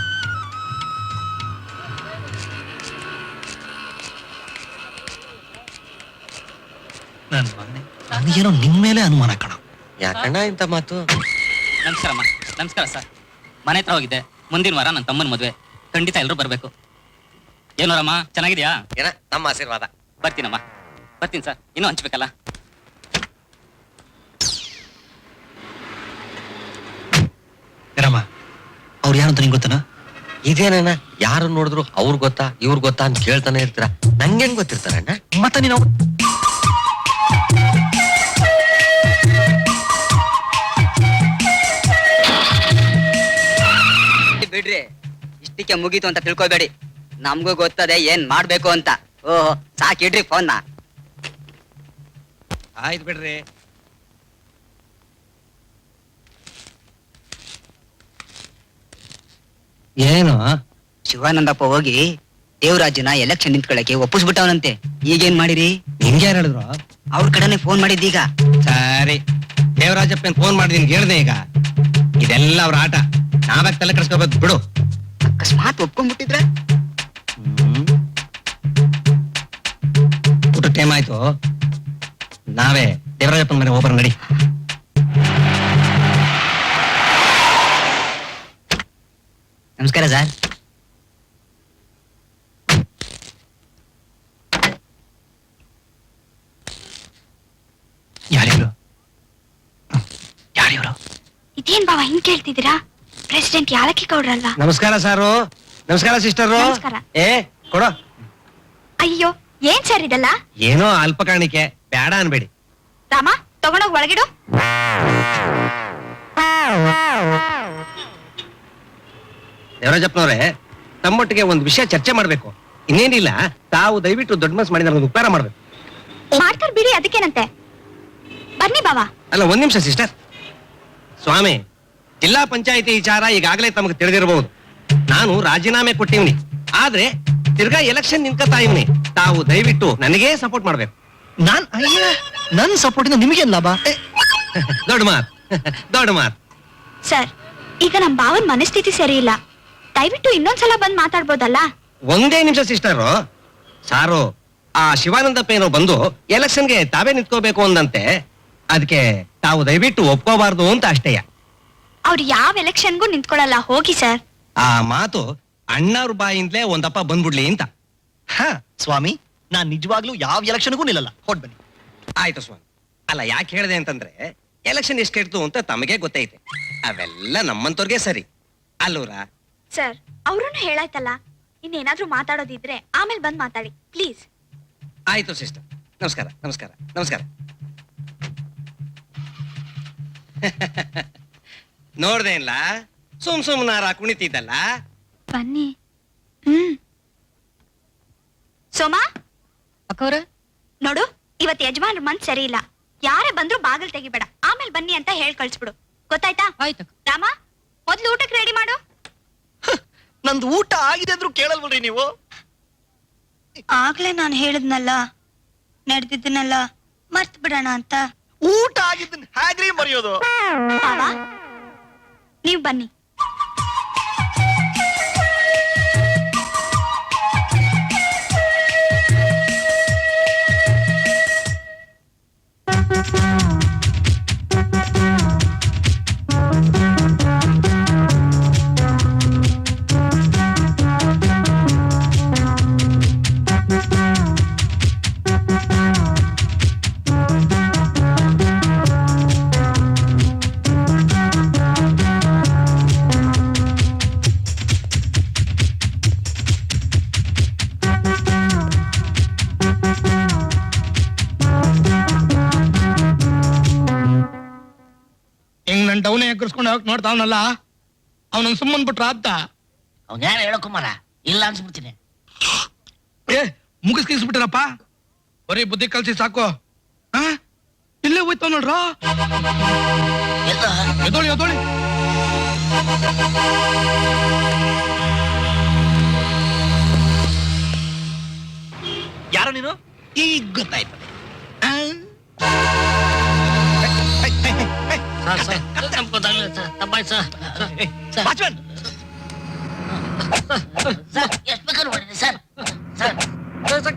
ನನ್ ಮನೆ ನನಗೇನೋ ನಿಮ್ ಮೇಲೆ ಅನುಮಾನ ಕಣ. ಯಾಕಣ್ಣ ಇಂಥ ಮಾತು? ನಮಸ್ಕಾರಮ್ಮ. ನಮಸ್ಕಾರ ಸರ್. ಮನೆ ಹತ್ರ ಹೋಗಿದ್ದೆ. ಮುಂದಿನ ವಾರ ನನ್ನ ತಮ್ಮನ ಮದುವೆ, ಖಂಡಿತ ಎಲ್ಲರೂ ಬರ್ಬೇಕು. ಏನೋರಮ್ಮ ಚೆನ್ನಾಗಿದ್ಯಾ? ಏನ ನಮ್ಮ ಆಶೀರ್ವಾದ. ಬರ್ತೀನಮ್ಮ, ಬರ್ತೀನಿ ಸರ್. ಇನ್ನೂ ಹಂಚ್ಬೇಕಲ್ಲ. ರಮ್ಮ ಅವ್ರು ಯಾರು ಅಂತ ನಿಂಗೆ ಗೊತ್ತನ? ಇದೇನಣ್ಣ ಯಾರು ನೋಡಿದ್ರು ಅವ್ರು ಗೊತ್ತಾ ಇವ್ರು ಗೊತ್ತಾ ಅಂತ ಕೇಳ್ತಾನೆ ಇರ್ತೀರ. ನಂಗೇನ್ ಗೊತ್ತಿರ್ತಾರಣ್ಣ? ಮತ್ತೆ ನೀನು ಬಿಡ್ರಿ, ಇಷ್ಟಕ್ಕೆ ಮುಗೀತು ಅಂತ ತಿಳ್ಕೊಬೇಡಿ. ನಮ್ಗೂ ಗೊತ್ತದೆ ಏನ್ ಮಾಡ್ಬೇಕು ಅಂತ. ಓಹೋ ಸಾಕಿಡ್ರಿ ಫೋನ್ನ. ಆಯ್ತು ಬಿಡ್ರಿ. ಏನು ಶಿವಾನಂದಪ್ಪ ಹೋಗಿ ದೇವರಾಜನ ಎಲೆಕ್ಷನ್ ನಿಂತ್ಕೊಳ್ಳಕ್ಕೆ ಒಪ್ಪಿಸ್ಬಿಟ್ಟವನಂತೆ. ಈಗೇನ್ ಮಾಡಿರಿ? ನಿನ್ಗೆ ಯಾರು ಹೇಳಿದ್ರು? ಅವ್ರ ಕಡೆನೆ ಫೋನ್ ಮಾಡಿದ್ದೀಗ. ಸರಿ, ದೇವರಾಜಪ್ಪನ್ ಫೋನ್ ಮಾಡಿದೀನಿ, ಹೇಳ್ದೆ. ಈಗ ಇದೆಲ್ಲ ಅವ್ರ ಆಟ, ನಾವ್ಯಾಕೆ ತಲೆ ಕೆಡಿಸ್ಕೋಬೇಕು ಬಿಡು. ಅಕಸ್ಮಾತ್ ಒಪ್ಕೊಂಡ್ಬಿಟ್ಟಿದ್ರೆ ಊಟ ಟೈಮ್ ಆಯ್ತು, ನಾವೇ ದೇವರಾಜಪ್ಪನ ಮನೆ ಹೋಗ್ಬರ. ನಡಿ. ನಮಸ್ಕಾರ ಸರ್. ಯಾರಿವ್ರು? ಯಾರಿವ್ರು? ಇದೇನ್ ಬಾವ ಹಿಂಗ್ ಕೇಳ್ತಿದ್ದೀರಾ? ಪ್ರೆಸಿಡೆಂಟ್ ಯಾಲಕ್ಕಿ ಗೌಡ್ರಲ್ವಾ? ನಮಸ್ಕಾರ ಸಾರು. ನಮಸ್ಕಾರ ಸಿಸ್ಟರು. ನಮಸ್ಕಾರ. ಏ ಕೊಡೋ. ಅಯ್ಯೋ ಏನ್ ಸರ್ ಇದೆಲ್ಲ? ಏನೋ ಅಲ್ಪ ಕಾಣಿಕೆ, ಬೇಡ ಅನ್ಬೇಡಿ. ರಾಮ ತಗೊಂಡೋಗ್ ಒಳಗಿಡು. ದೇವರಾಜಪ್ಪನವ್ರೆ, ತಮ್ಮೊಟ್ಟಿಗೆ ಒಂದು ವಿಷಯ ಚರ್ಚೆ ಮಾಡ್ಬೇಕು. ಇನ್ನೇನಿಲ್ಲ, ತಾವು ದಯವಿಟ್ಟು ದೊಡ್ಡ ಮನಸ್ಸು ಮಾಡಿ ನನಗೆ ಉಪಕಾರ ಮಾಡ್ಬೇಕು. ಮಾಡ್ತಾರ ಬಿಡಿ, ಅದಕ್ಕೇನಂತೆ. ಬನ್ನಿ ಬಾವ. ಅಲ್ಲ, ಒಂದ್ ನಿಮಿಷ ಸಿಸ್ಟರ್. ಸ್ವಾಮಿ, ಜಿಲ್ಲಾ ಪಂಚಾಯಿತಿ ವಿಚಾರ ಈಗಾಗಲೇ ತಮಗೆ ತಿಳಿದಿರಬಹುದು. ನಾನು ರಾಜೀನಾಮೆ ಕೊಟ್ಟಿವ್ನಿ, ಆದ್ರೆ ತಿರ್ಗಾ ಎಲೆಕ್ಷನ್ ನಿಂತ್ಕೊತಾ ಇವ್ನಿ. ತಾವು ದಯವಿಟ್ಟು ನನಗೇ ಸಪೋರ್ಟ್ ಮಾಡ್ಬೇಕು. ನಾನ್ ಅಯ್ಯ ನನ್ ಸಪೋರ್ಟಿಂದ ನಿಮಗೇನ್ ಲಾಭ? ದೊಡ್ಡ ಮಾತ್, ದೊಡ್ಡ ಮಾತ್. ಸರ್, ಈಗ ನಮ್ ಭಾವನ್ ಮನಸ್ಥಿತಿ ಸರಿ ಇಲ್ಲ. ದಯವಿಟ್ಟು ಇನ್ನೊಂದ್ಸಲ ಬಂದ್ ಮಾತಾಡ್ಬೋದಲ್ಲ? ಒಂದೇ ನಿಮಿಷ ಸಿಸ್ಟರ್. ಸಾರು, ಆ ಶಿವಾನಂದಪ್ಪ ಏನೋ ಬಂದು ಎಲೆಕ್ಷನ್ಗೆ ತಾವೇ ನಿಂತ್ಕೋಬೇಕು ಅಂದಂತೆ. ಅದಕ್ಕೆ ತಾವು ದಯವಿಟ್ಟು ಒಪ್ಕೋಬಾರ್ದು ಅಂತ ಅಷ್ಟೇಯ. ಅವ್ರು ಯಾವ ಎಲೆಕ್ಷನ್ಗೂ ನಿಂತ್ಕೊಳ್ಳಲ್ಲ, ಹೋಗಿ ಸರ್. ಆ ಮಾತು ಅಣ್ಣವ್ರ ಬಾಯಿಂದಲೇ ಒಂದಪ್ಪ ಬಂದ್ಬಿಡ್ಲಿ ಅಂತ. ಹ ಸ್ವಾಮಿ, ನಾನ್ ನಿಜವಾಗ್ಲೂ ಯಾವ ಎಲೆಕ್ಷನ್ಗೂ ನಿಲ್ಲಲ್ಲ. ಹೊಡ್ ಬನ್ನಿ. ಆಯ್ತು ಸ್ವಾಮಿ. ಅಲ್ಲ, ಯಾಕೆ ಹೇಳಿದೆ ಅಂತಂದ್ರೆ ಎಲೆಕ್ಷನ್ ಎಷ್ಟು ಕೆಡ್ತು ಅಂತ ತಮಗೆ ಗೊತ್ತೈತೆ. ಅವೆಲ್ಲ ನಮ್ಮಂತವ್ರಿಗೆ ಸರಿ ಅಲ್ಲೂರ. ಸರ್, ಅವ್ರನ್ನು ಹೇಳಾಯ್ತಲ್ಲ. ಇನ್ನೇನಾದ್ರೂ ಮಾತಾಡೋದಿದ್ರೆ ಆಮೇಲೆ ಬಂದ್ ಮಾತಾಡಿ ಪ್ಲೀಸ್. ಆಯ್ತು ಸಿಸ್ಟರ್. ನಮಸ್ಕಾರ, ನಮಸ್ಕಾರ, ನಮಸ್ಕಾರ. ನೋಡ್ದೆ ಇಲ್ಲ, ಸುಮ್ನಾರ ಕುಣಿತಿದ್ದಲ್ಲ. ಬನ್ನಿ. ಸೋಮಾ ಅಕ್ಕವ್ರ, ನೋಡು, ಇವತ್ ಯಜಮಾನ್ರ ಮನ್ಸ್ ಸರಿ ಇಲ್ಲ. ಯಾರೇ ಬಂದ್ರು ಬಾಗಿಲ್ ತೆಗಿಬೇಡ, ಆಮೇಲೆ ಬನ್ನಿ ಅಂತ ಹೇಳ್ ಕಳ್ಸ್ಬಿಡು. ಗೊತ್ತಾಯ್ತಾ? ಆಯ್ತು. ರಾಮ, ಮೊದ್ಲು ಊಟಕ್ಕೆ ರೆಡಿ ಮಾಡು. ನಂದು ಊಟ ಆಗಿದೆ ಅಂದ್ರೂ ಕೇಳಲ್ವಲ್ರಿ ನೀವು? ಆಗ್ಲೇ ನಾನು ಹೇಳಿದ್ನಲ್ಲ, ನಡೆದಿದ್ದನ್ನೆಲ್ಲ ಮರ್ತ್ ಬಿಡೋಣ ಅಂತ. ಊಟ ಆಗಿದ್ದನ್ ಹೇಗ್ರಿ ಮರೆಯೋದು? ಬಾವಾ, ನೀವ್ ಬನ್ನಿ. ಎಗ್ಗಿಸ್ಕೊಂಡು ಹೋಗಕ್ ನೋಡ್ತಾವನಲ್ಲ ಅವನನ್ನ ಸುಮ್ಮನ್ ಬಿಟ್ರ ಅಂತ ಅವ್ನ ಯಾರು ಹೇಳೋ ಕುಮಾರ ಇಲ್ಲ ಅನ್ಸ್ಬಿಡ್ತೀನಿ. ಏ ಮುಗಿಸ್ಕಿಸ್ಬಿಟ್ಟಿರಪ್ಪ, ಬರೀ ಬುದ್ಧಿ ಕಲ್ಸಿ ಸಾಕು. ಆ ಇಲ್ಲೇ ಹೋಯ್ತಾವ ನೋಡ್ರ, ಎದೋಳಿ ಎದೋಳಿ. ಯಾರೋ ನೀನು? ಈಗ ಗೊತ್ತಾಯ್ತು. ವಾಚ್ಮನ್, ಎಷ್ಟು ಬೇಕಾದ್ರೂ ಹೊಡಿರಿ ಸರ್.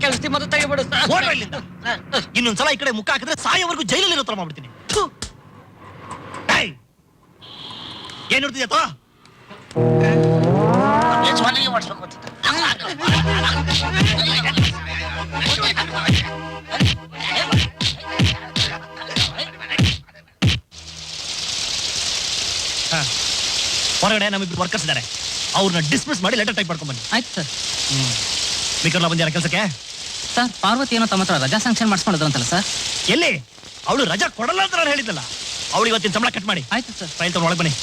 ಕೆಲಸದಿ ಮೊದಲು ತೆಗಿಬಿಡು ಸರ್. ಓಡ್ಬಾ ಇಲ್ಲಿಂದ. ಇನ್ನೊಂದ್ಸಲ ಈ ಕಡೆ ಮುಖ ಹಾಕಿದ್ರೆ ಸಾಯೋವರೆಗೂ ಜೈಲಲ್ಲಿ ಇರೋ ತರ ಮಾಡ್ಬಿಡ್ತೀನಿ. ಏನ್ ನೋಡ್ತಿದ್ಯಾ ತೋ? ಯಜಮಾನಿಗೆ ಓಡಿಸ್ಬೇಕು ಅಂತ. ಹೊರಗಡೆ ನಮ್ಮಿಬ್ರು ವರ್ಕರ್ಸ್ ಇದ್ದಾರೆ, ಅವ್ರನ್ನ ಡಿಸ್ಮಿಸ್ ಮಾಡಿ ಲೆಟರ್ ಟೈಪ್ ಮಾಡ್ಕೊಂಡ್ ಬನ್ನಿ. ಆಯ್ತು ಸರ್. ಮಿಕ್ಕರ್ಲ ಬಂದ್ಯಾರ ಕೆಲಸಕ್ಕೆ? ಸರ್ ಪಾರ್ವತಿ ಏನೋ ತಮ್ಮ ಹತ್ರ ರಜಾ ಸ್ಯಾಂಕ್ಷನ್ ಮಾಡಿಸ್ಕೊಂಡಿದ್ರು ಅಂತಲ್ಲ ಸರ್? ಎಲ್ಲಿ? ಅವಳು ರಜಾ ಕೊಡಲ್ಲ ಅಂತ ನಾನು ಹೇಳಿದ್ದಲ್ಲ. ಅವಳು ಇವತ್ತಿನ ಸಂಬಳ ಕಟ್ ಮಾಡಿ. ಆಯ್ತು ಸರ್. ಫೈಲ್ ತಗೊಂಡು ಒಳಗೆ ಬನ್ನಿ.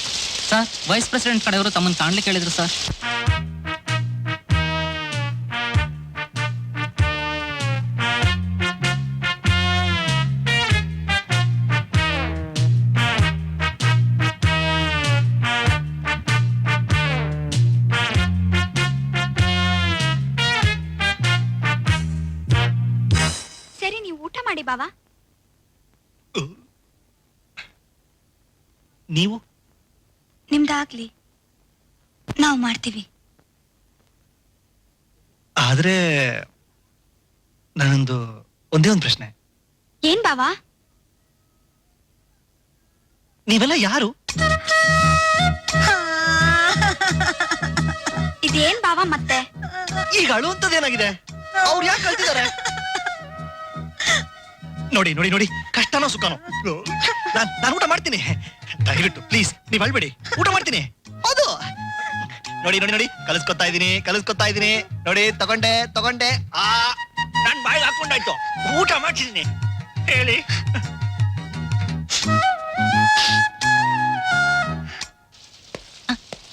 ಸರ್ ವೈಸ್ ಪ್ರೆಸಿಡೆಂಟ್ ಕಡೆಯವರು ತಮ್ಮನ್ನು ಕಾಣ್ಲಿಕ್ಕೆ ಹೇಳಿದ್ರು ಸರ್. ಸರಿ, ನೀವು ಊಟ ಮಾಡಿ ಬಾವಾ. ನೀವು? ನಿಮ್ದಾಗ್ಲಿ, ನಾವು ಮಾಡ್ತೀವಿ. ಆದ್ರೆ ನಾನೊಂದು ಒಂದೇ ಒಂದು ಪ್ರಶ್ನೆ. ಏನ್ ಬಾವಾ? ನೀವೆಲ್ಲ ಯಾರು? ಇದೇನ್ ಬಾವಾ ಮತ್ತೆ? ಈಗ ಅಳುವಂತದ್ದೇನಾಗಿದೆ? ಅವ್ರು ಯಾಕೆ ಕಳ್ತಿದ್ದಾರೆ? ನೋಡಿ ನೋಡಿ ನೋಡಿ, ಕಷ್ಟನೋ ಸುಖನೋ, ನಾನು ಊಟ ಮಾಡ್ತೀನಿ. ದಯವಿಟ್ಟು ಪ್ಲೀಸ್ ನೀವ್ ಅಳ್ಬೇಡಿ, ಊಟ ಮಾಡ್ತೀನಿ. ಹೌದು, ನೋಡಿ ನೋಡಿ ನೋಡಿ, ಕಲಿಸ್ಕೊತಾ ಇದೀನಿ ನೋಡಿ. ತಗೊಂಡೆ ನನ್ ಬಾಯಿಗೆ ಹಾಕೊಂಡಾಯ್ತು. ಊಟ ಮಾಡ್ತಿದ್ದೀನಿ ಹೇಳಿ.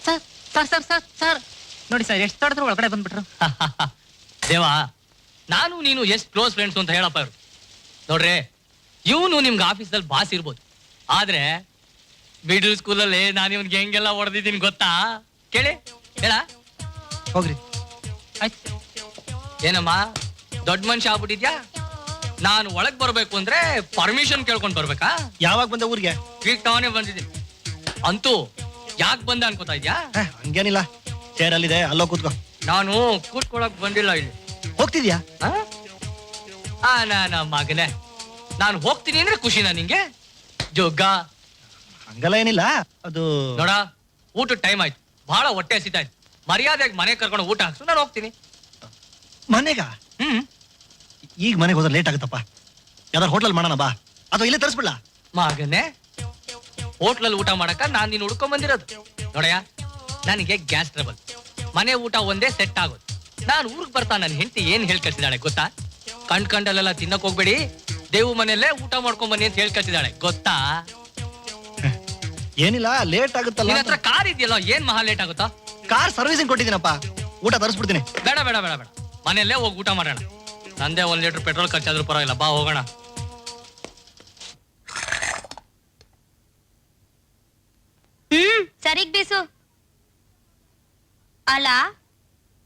Sir sir sir sir sir ನೋಡಿ ಸರ್, ಎಷ್ಟು ತಡೆದ್ರು ಒಳಗಡೆ ಬಂದ್ಬಿಟ್ರು. ದೇವಾ, ನಾನು ನೀನು ಎಷ್ಟು ಕ್ಲೋಸ್ ಫ್ರೆಂಡ್ಸ್ ಅಂತ ಹೇಳಪ್ಪ ಇವ್ರು. ನೋಡ್ರಿ, ಇವನು ನಿಮ್ಗೆ ಆಫೀಸಲ್ಲಿ ಬಾಸ್ ಇರ್ಬೋದು, ಆದ್ರೆ ಮಿಡಲ್ ಸ್ಕೂಲಲ್ಲಿ ನಾನು ಇವನ್ಗೆ ಹೆಂಗೆಲ್ಲ ಹೊಡೆದಿದ್ದೀನಿ ಗೊತ್ತಾ? ಕೇಳಿ ಹೇಳ. ಹೋಗ್ರಿ. ಆಯ್ತು. ಏನಮ್ಮ ದೊಡ್ಡ ಮನುಷ್ಯ ಆಗ್ಬಿಟ್ಟಿದ್ಯಾ? ನಾನು ಒಳಗ್ ಬರ್ಬೇಕು ಅಂದ್ರೆ ಪರ್ಮಿಷನ್ ಕೇಳ್ಕೊಂಡ್ ಬರ್ಬೇಕಾ? ಯಾವಾಗ ಬಂದೆ ಊರಿಗೆ? ಈಗ ತಾವನೇ ಬಂದಿದ್ದೀನಿ. ಅಂತೂ ಯಾಕೆ ಬಂದ ಅನ್ಕೋತಾ ಇದ್ಯಾ? ಹಂಗೇನಿಲ್ಲ, ಚೇರ್ ಅಲ್ಲಿದೆ, ಅಲ್ಲೋ ಕೂತ್ಕೋ. ನಾನು ಕೂತ್ಕೊಳಕ್ ಬಂದಿಲ್ಲ ಇಲ್ಲಿ. ಹೋಗ್ತಿದ್ಯಾ? ನಾ ಮಗನೇ, ನಾನು ಹೋಗ್ತೀನಿ ಅಂದ್ರೆ ಖುಷಿನಾ ನಿಂಗೆ? ಜೋಗ ಹಂಗಲ್ಲ ಏನಿಲ್ಲ, ಅದು ನೋಡ, ಊಟದ ಟೈಮ್ ಆಯ್ತು, ಬಹಳ ಹೊಟ್ಟೆ ಹಸಿತಾಯ್ತು. ಮರ್ಯಾದೆಗೆ ಮನೆ ಕರ್ಕೊಂಡು ಊಟ ಹಾಕ್ಸು, ನಾನು ಹೋಗ್ತೀನಿ. ಮನೆಗ? ಈಗ ಮನೆಗೆ ಹೋದ್ರೆ ಲೇಟ್ ಆಗುತ್ತಪ್ಪ. ಯಾವ್ದಾರು ಹೋಟ್ಲಲ್ಲಿ ಮಾಡೋಣ ಬಾ, ಅಥವಾ ಇಲ್ಲೇ ತರಿಸ್ಬಿಡ್ಲಾ? ಮಗನೇ, ಹೋಟ್ಲಲ್ಲಿ ಊಟ ಮಾಡಕ ನಾನ್ ನೀನು ಹುಡ್ಕೊಂಡ್ ಬಂದಿರೋದು. ನೋಡಯ್ಯ, ನನಗೆ ಗ್ಯಾಸ್ ಟ್ರಬಲ್, ಮನೆ ಊಟ ಒಂದೇ ಸೆಟ್ ಆಗೋದು. ನಾನು ಊರಿಗೆ ಬರ್ತಾ ನನ್ನ ಹೆಂಡತಿ ಏನ್ ಹೇಳ್ ಕಳ್ಸಿದಾಳೆ ಗೊತ್ತಾ? ಕಂಡ್ಕಂಡಲ್ಲೆಲ್ಲ ತಿನ್ನಕ್ ಹೋಗ್ಬೇಡಿ, ದೇವು ಮನೆಯಲ್ಲೇ ಊಟ ಮಾಡ್ಕೊಂಡ್ ಬನ್ನಿ ಅಂತ ಹೇಳ್ ಕಳ್ಸಿದಾಳೆ ಗೊತ್ತಾ? ಏನಿಲ್ಲ, ಲೇಟ್ ಆಗುತ್ತಲ್ಲ. ನಿನ್ನ ಹತ್ರ ಕಾರ್ ಇದೆಯಲ್ಲ, ಏನ್ ಮಹಾ ಲೇಟ್ ಆಗುತ್ತಾ? ಕಾರ್ ಸರ್ವಿಸಿಂಗ್ ಕೊಟ್ಟಿದ್ದೀನಪ್ಪ, ಊಟ ತರಿಸ್ಬಿಡ್ತೀನಿ. ಬೇಡ ಬೇಡ ಬೇಡ ಬೇಡ, ಮನೆಯಲ್ಲೇ ಹೋಗಿ ಊಟ ಮಾಡೋಣ. ನಂದೇ 1 ಲೀಟರ್ ಪೆಟ್ರೋಲ್ ಖರ್ಚಾದ್ರೂ ಪರವಾಗಿಲ್ಲ, ಬಾ ಹೋಗೋಣ. ಸರಿಗ್ ಬೀಸು. ಅಲ್ಲ,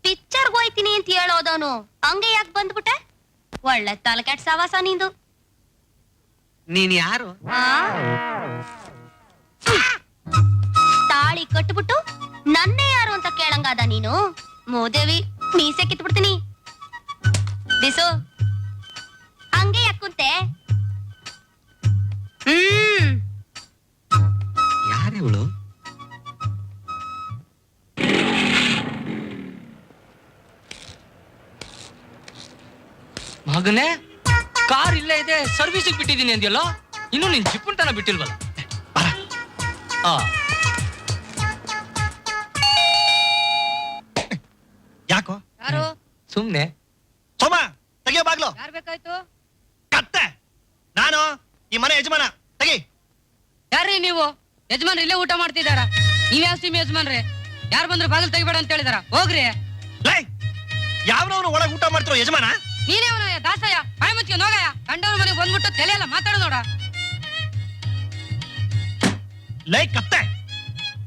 ಪಿಕ್ಚರ್ಗೆ ಹೋಯ್ತೀನಿ ಅಂತ ಹೇಳೋದವನು ಹಂಗೆ ಯಾಕೆ ಬಂದ್ಬಿಟ್ಟೆ? ಒಳ್ಳೆ ತಲೆ ಕೆಟ್ಟ ಸವಾಸ ನಿಂದು. ನೀನ್ ಯಾರು? ತಾಳಿ ಕಟ್ಬಿಟ್ಟು ನನ್ನೇ ಯಾರು ಅಂತ ಕೇಳಂಗಾದ ನೀನು? ಮೋದೇವಿ, ಮೀಸೆ ಕಿತ್ಬಿಡ್ತೀನಿ. ಬಿಸು, ಹಂಗೆ ಯಾಕುಂತೆ? ಯಾರಿವಳು? ಮಗನೇ, ಕಾರ್ ಇಲ್ಲೇ ಇದೆ, ಸರ್ವಿಸಿಗೆ ಬಿಟ್ಟಿದ್ದೀನಿ ಅಂದ್ಯಲ್ಲ, ಇನ್ನು ನಿನ್ ಜಿಪ್ಪುಂಟನ ಬಿಟ್ಟಿಲ್ವಲ್ಲ? ಯಾಕೋ? ಯಾರು? ಸುಮ್ನೆ. ಸೋಮ, ತೆಗಿಯೋ ಬಾಗ್ಲು. ಯಾರ್ ಬೇಕಾಯ್ತು? ಕತ್ತೆ, ನಾನು ಈ ಮನೆ ಯಜಮಾನ. ತೆಗಿ. ಯಾರ್ರೀ ನೀವು? ಯಜಮಾನ್ರು ಇಲ್ಲೇ ಊಟ ಮಾಡ್ತಿದಾರ. ನೀವ್ ಯಾವ ಸಿಮ್ ಯಜಮಾನ್ರೆ? ಯಾರು ಬಂದ್ರು ಬಾಗಿಲು ತೆಗಿಬೇಡ ಅಂತ ಹೇಳಿದಾರ. ಹೋಗ್ರಿ. ಯಾವನವನು ಒಳಗೆ ಊಟ ಮಾಡ್ತಿರೋ ಯಜಮಾನ? ನೀನೇ ಅವನಯ್ಯ ದಾಸಯ್ಯ, ಬಾಯಿ ಮುಚ್ಕೊಂಡು ಹೋಗಯ್ಯ. ಕಂಡವ್ರ ಮನೆಗೆ ಬಂದ್ಬಿಟ್ಟು ತಲೆ ಎಲ್ಲ ಮಾತಾಡೋ ನೋಡ. ಲೈ ಕತ್ತೆ,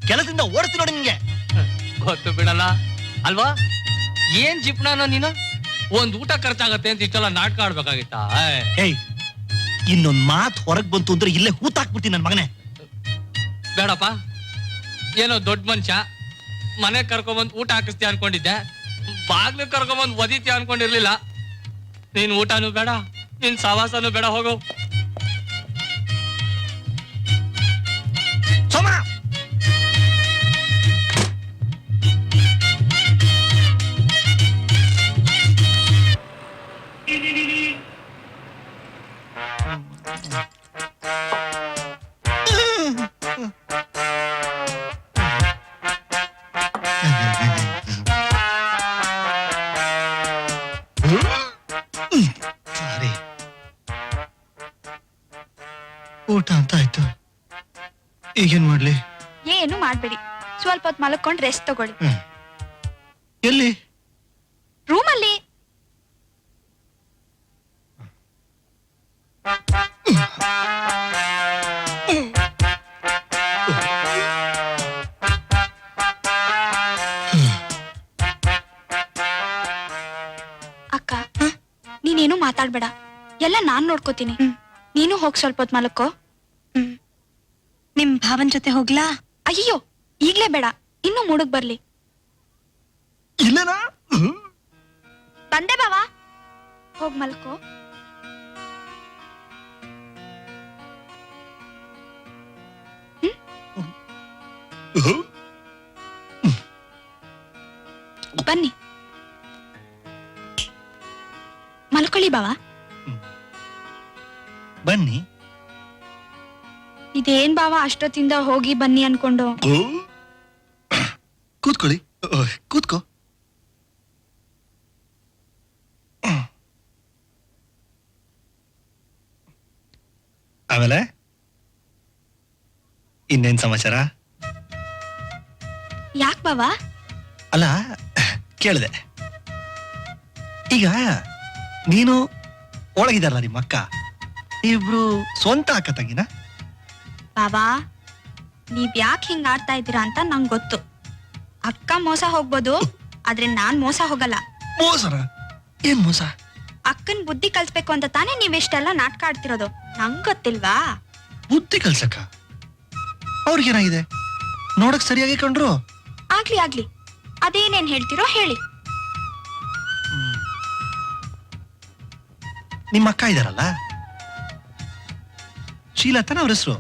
ಕೆಲಸದಿಂದ ಓಡಿಸ್ತಿ ನೋಡಿ ನಿಂಗೆ. ಗೊತ್ತು ಬಿಡಲ್ಲ ಅಲ್ವಾ? ಏನ್ ಜಿಪ್ನಾನೋ ನೀನು? ಒಂದ್ ಊಟ ಖರ್ಚಾಗತ್ತೆ ಅಂತ ಇಷ್ಟೆಲ್ಲ ನಾಟಕ ಆಡ್ಬೇಕಾಗಿತ್ತಾ? ಏಯ್, ಇನ್ನೊಂದ್ ಮಾತ್ ಹೊರಗ್ ಬಂತು ಅಂದ್ರೆ ಇಲ್ಲೇ ಹೂತಾಕ್ಬಿಡ್ತೀನಿ ನನ್ ಮಗನೇ. ಬೇಡಪ್ಪ, ಏನೋ ದೊಡ್ಡ ಮನುಷ್ಯ, ಮನೆ ಕರ್ಕೊಂಬಂದ್ ಊಟ ಹಾಕಿಸ್ತೀಯ ಅನ್ಕೊಂಡಿದ್ದೆ, ಬಾಗ್ಲು ಕರ್ಕೊಂಬಂದ್ ಒದಿತೀಯ ಅನ್ಕೊಂಡಿರ್ಲಿಲ್ಲ. ನೀನ್ ಊಟನೂ ಬೇಡ, ನಿನ್ ಸವಾಸನೂ ಬೇಡ, ಹೋಗು. ಸೋಮ, ಸಾರಿ, ಊಟ ಅಂತ ಆಯ್ತು. ಈಗೇನ್ ಮಾಡ್ಲಿ? ಏನು ಮಾಡ್ಬೇಡಿ, ಸ್ವಲ್ಪ ಹೊತ್ತು ಮಲ್ಕೊಂಡು ರೆಸ್ಟ್ ತಗೊಳ್ಳಿ. ಎಲ್ಲಿ? ರೂಮಲ್ಲಿ. ಅಕ್ಕ, ನೀನೇನು ಮಾತಾಡ್ಬೇಡ, ಎಲ್ಲ ನಾನ್ ನೋಡ್ಕೋತೀನಿ. ನೀನು ಹೋಗ್ ಸ್ವಲ್ಪ ಹೊತ್ತು ಮಲಕ್ಕೋ. ನಿಮ್ ಭಾವನ್ ಜೊತೆ ಹೋಗ್ಲಾ? ಅಯ್ಯೋ, ಈಗ್ಲೇ ಬೇಡ, ಇನ್ನು ಮೂಡಕ್ ಬರ್ಲಿ. ಇಲ್ಲನಾ? ಬಂದೆ ಬಾವಾ, ಹೋಗ್ ಮಲ್ಕೋ. ಬನ್ನಿ ಮಲ್ಕೊಳ್ಳಿ ಬಾವಾ. ಬನ್ನಿ. ಇದೇನ್ ಬಾವಾ ಅಷ್ಟೊತ್ತಿಂದ ಹೋಗಿ ಬನ್ನಿ ಅನ್ಕೊಂಡು? ಕೂತ್ಕೊಳ್ಳಿ, ಕೂತ್ಕೋ. ಆಮೇಲೆ ಇನ್ನೇನ್ ಸಮಾಚಾರ? ಯಾಕ್ ಬಾವಾ? ಅಲ್ಲ, ಕೇಳಿದೆ. ಈಗ ನೀನು ಒಳಗಿದಾರಲ್ಲ ನಿಮ್ಮ ಅಕ್ಕ, ಇಬ್ರು ಸ್ವಂತ ಅಕ್ಕ ತಂಗಿನ? ಬಾವಾ, ನೀವ್ ಯಾಕೆ ಹಿಂಗ್ ಆಡ್ತಾ ಇದ್ದೀರಾ ಅಂತ ನಂಗ್ ಗೊತ್ತು. ಅಕ್ಕ ಮೋಸ ಹೋಗ್ಬೋದು, ಆದ್ರೆ ನಾನ್ ಮೋಸ ಹೋಗಲ್ಲ. ಮೋಸರ? ಏನ್ ಮೋಸ? ಅಕ್ಕನ್ ಬುದ್ಧಿ ಕಲ್ಸ್ಬೇಕು ಅಂತ ತಾನೇ ನೀವೆಷ್ಟೆಲ್ಲ ನಾಟಕ ಆಡ್ತಿರೋದು, ನಂಗ್ ಗೊತ್ತಿಲ್ವಾ? ಬುದ್ಧಿ ಕಲ್ಸಕ್ಕ ಅವ್ರಿಗೇನಾಗಿದೆ? ನೋಡಕ್ ಸರಿಯಾಗಿ ಕಂಡ್ರು. ಆಗ್ಲಿ ಆಗ್ಲಿ, ಅದೇನೇನ್ ಹೇಳ್ತಿರೋ ಹೇಳಿ. ನಿಮ್ಮ ಅಕ್ಕ ಇದಾರಲ್ಲ, ಶೀಲತನ ಅವ್ರ ಹೆಸರು.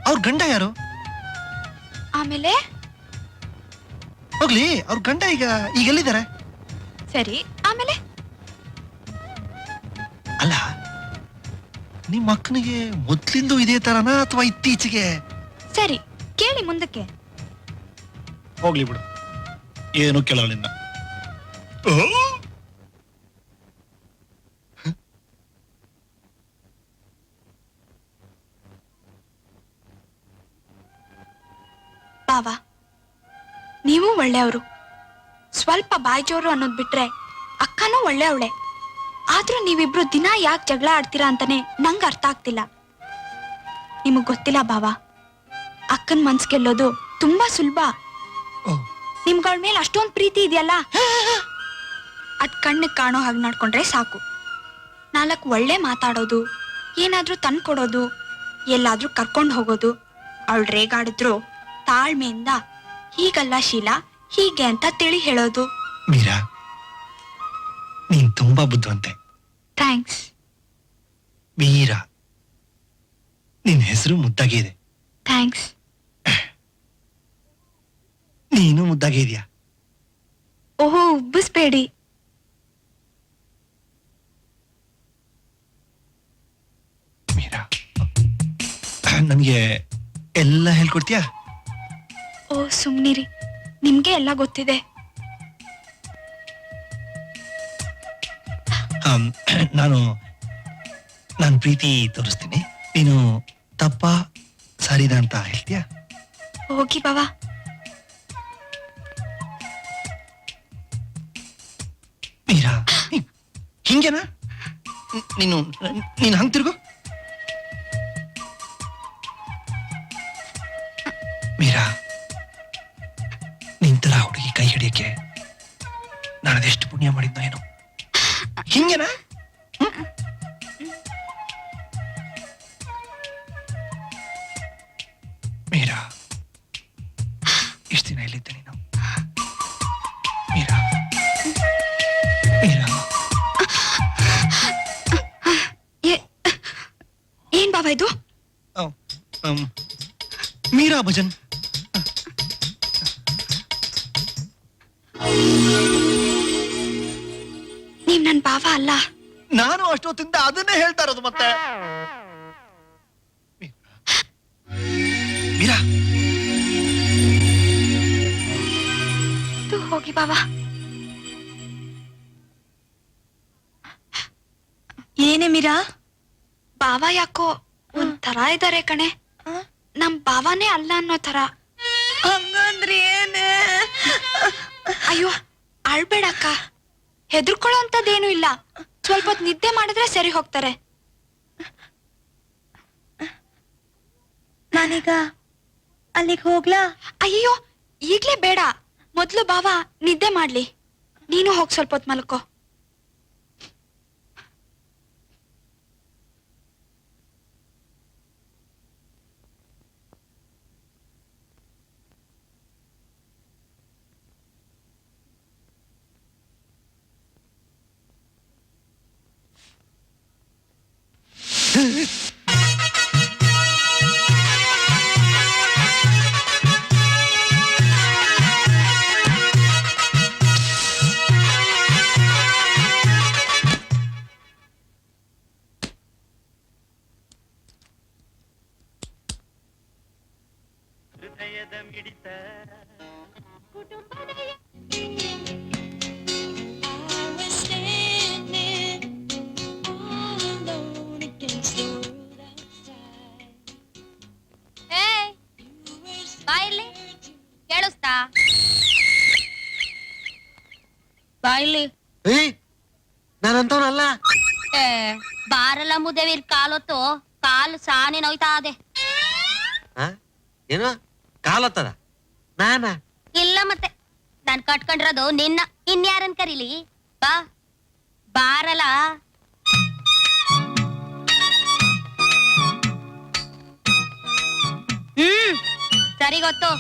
ಅವ್ರ ಗಂಡ ಯಾರು? ಆಮೇಲೆ ಹೋಗ್ಲಿ, ಅವ್ರ ಗಂಡ ಈಗ ಎಲ್ಲಿದ್ದಾರೆ? ಸರಿ, ಆಮೇಲೆ? ಅಲ್ಲ, ನಿಮ್ಮ ಅಕ್ಕನಿಗೆ ಮೊದ್ಲಿಂದು ಇದೇ ತರನಾ ಅಥವಾ ಇತ್ತೀಚೆಗೆ? ಸರಿ, ಕೇಳಿ ಮುಂದಕ್ಕೆ. ಹೋಗ್ಲಿ ಬಿಡು, ಏನು ಕೇಳಲ್ಲ ನಿನ್ನ. ಬಾವಾ, ನೀವು ಒಳ್ಳೆಯವರು, ಸ್ವಲ್ಪ ಬಾಯ್ಜೋರು ಅನ್ನೋದ್ ಬಿಟ್ರೆ ಅಕ್ಕನೂ ಒಳ್ಳೆಯವಳೆ. ಆದ್ರೂ ನೀವಿಬ್ರು ದಿನ ಯಾಕೆ ಜಗಳ ಆಡ್ತೀರಾ ಅಂತಾನೆ ನಂಗೆ ಅರ್ಥ ಆಗ್ತಿಲ್ಲ. ನಿಮಗ್ ಗೊತ್ತಿಲ್ಲ ಬಾವಾ, ಅಕ್ಕನ್ ಮನ್ಸ್ ಗೆಲ್ಲೋದು ತುಂಬಾ ಸುಲಭ. ನಿಮ್ಗಳ ಮೇಲೆ ಅಷ್ಟೊಂದ್ ಪ್ರೀತಿ ಇದೆಯಲ್ಲ, ಅದ್ ಕಣ್ಣಿಗೆ ಕಾಣೋ ಹಾಗೆ ನಡ್ಕೊಂಡ್ರೆ ಸಾಕು. 4 ಒಳ್ಳೆ ಮಾತಾಡೋದು, ಏನಾದ್ರೂ ತಂದ್ಕೊಡೋದು, ಎಲ್ಲಾದ್ರೂ ಕರ್ಕೊಂಡು ಹೋಗೋದು, ಅವಳು ರೇಗಾಡಿದ್ರು ತಾಳ್ಮೆಯಿಂದ ಹೀಗಲ್ಲ ಶೀಲಾ, ಹೀಗೆ ಅಂತ ತಿಳಿ ಹೇಳೋದು. ಮೀರಾ, ನೀನ್ ತುಂಬಾ ಬುದ್ಧಿವಂತೆ. ಥ್ಯಾಂಕ್ಸ್. ಮೀರಾ, ನಿನ್ ಹೆಸರು ಮುದ್ದಾಗೆ ಇದೆ. ಥ್ಯಾಂಕ್ಸ್. ನೀನು ಮುದ್ದಾಗೆ ಇದೆಯಾ? ಓಹೋ, ಉಬ್ಬಿಸ್ಬೇಡಿ. ಮೀರಾ, ನನ್ಗೆ ಎಲ್ಲ ಹೇಳ್ಕೊಡ್ತೀಯಾ? ಓ ಸುಮ್ನಿರಿ, ನಿಮ್ಗೆ ಎಲ್ಲ ಗೊತ್ತಿದೆ. ನಾನು ಪ್ರೀತಿ ತೋರಿಸ್ತೀನಿ, ನೀನು ತಪ್ಪ ಸರಿನಾ ಅಂತ ಹೇಳ್ತೀಯಾ? ಹೋಗಿ ಬಾವಾ. ಮೀರಾ ಹಿಂಗೇನಾ? ನೀನು ಹಂಗ್ ತಿರುಗು. ಮೀರಾ, ನಿಂತರ ಹುಡುಗಿ ಕೈ ಹಿಡಿಯಕ್ಕೆ ನಾನು ಅದೆಷ್ಟು ಪುಣ್ಯ ಮಾಡಿದ್ನೋ ಏನೋ. ಹಿಂಗೇನಾ? ಮೀರಾ, ಇಷ್ಟು ದಿನ ಎಲ್ಲಿದ್ದೆ ನೀನು? ಮೀರಾ, ಮೀರಾ. ಏನ್ ಬಾಬಾ ಇದು? ಮೀರಾ ಭಜನ್. ನೀವ್ ನನ್ ಬಾವ ಅಲ್ಲ. ನಾನು ಅಷ್ಟೊತ್ತಿಂದ ಅದನ್ನೇ ಹೇಳ್ತಾ ಇರೋದು. ಮತ್ತೆ ಮೀರಾ, ಹೋಗಿ ಬಾವಾ. ಏನೇ ಮೀರಾ? ಬಾವ ಯಾಕೋ ಒಂಥರ ಇದಾರೆ ಕಣೆ. ನಮ್ ಬಾವಾನೇ ಅಲ್ಲ ಅನ್ನೋ ತರ. ಹಂಗಂದ್ರೆ ಏನೇ? ಅಯ್ಯೋ ಅಳ್ಬೇಡಕ್ಕ, ಹೆದರ್ಕೊಳ್ಳೋ ಅಂತದ್ದೇನು ಇಲ್ಲ. ಸ್ವಲ್ಪ ಹೊತ್ತು ನಿದ್ದೆ ಮಾಡಿದ್ರೆ ಸರಿ ಹೋಗ್ತಾರೆ. ನಾನೀಗ ಅಲ್ಲಿಗೆ ಹೋಗ್ಲಾ? ಅಯ್ಯೋ ಈಗ್ಲೇ ಬೇಡ, ಮೊದ್ಲು ಬಾವ ನಿದ್ದೆ ಮಾಡ್ಲಿ. ನೀನು ಹೋಗ್ ಸ್ವಲ್ಪ ಹೊತ್ತು ಮಲ್ಕೋ. ಬಾಯಿಲಿ ಕೇಳಿಸ್ತಾ? ಬಾಯಿಲಿ ನಾನಂತವನಲ್ಲ. ಬಾರಲ್ಲ ಮುದೇವಿರ್ ಕಾಲೊತ್ತು ಕಾಲು ಸಾನೆ ನೋಯ್ತಾ ಅದೆ. ಏನು ಕಾಲತ್ತದ? ನಾನ ಇಲ್ಲ ಮತ್ತೆ ನಾನ್ ಕಟ್ಕೊಂಡಿರೋದು ನಿನ್ನ, ಇನ್ಯಾರನ್ ಕರೀಲಿ? ಬಾ ಬಾರಲ್ಲ. ಸರಿ ಗೊತ್ತು.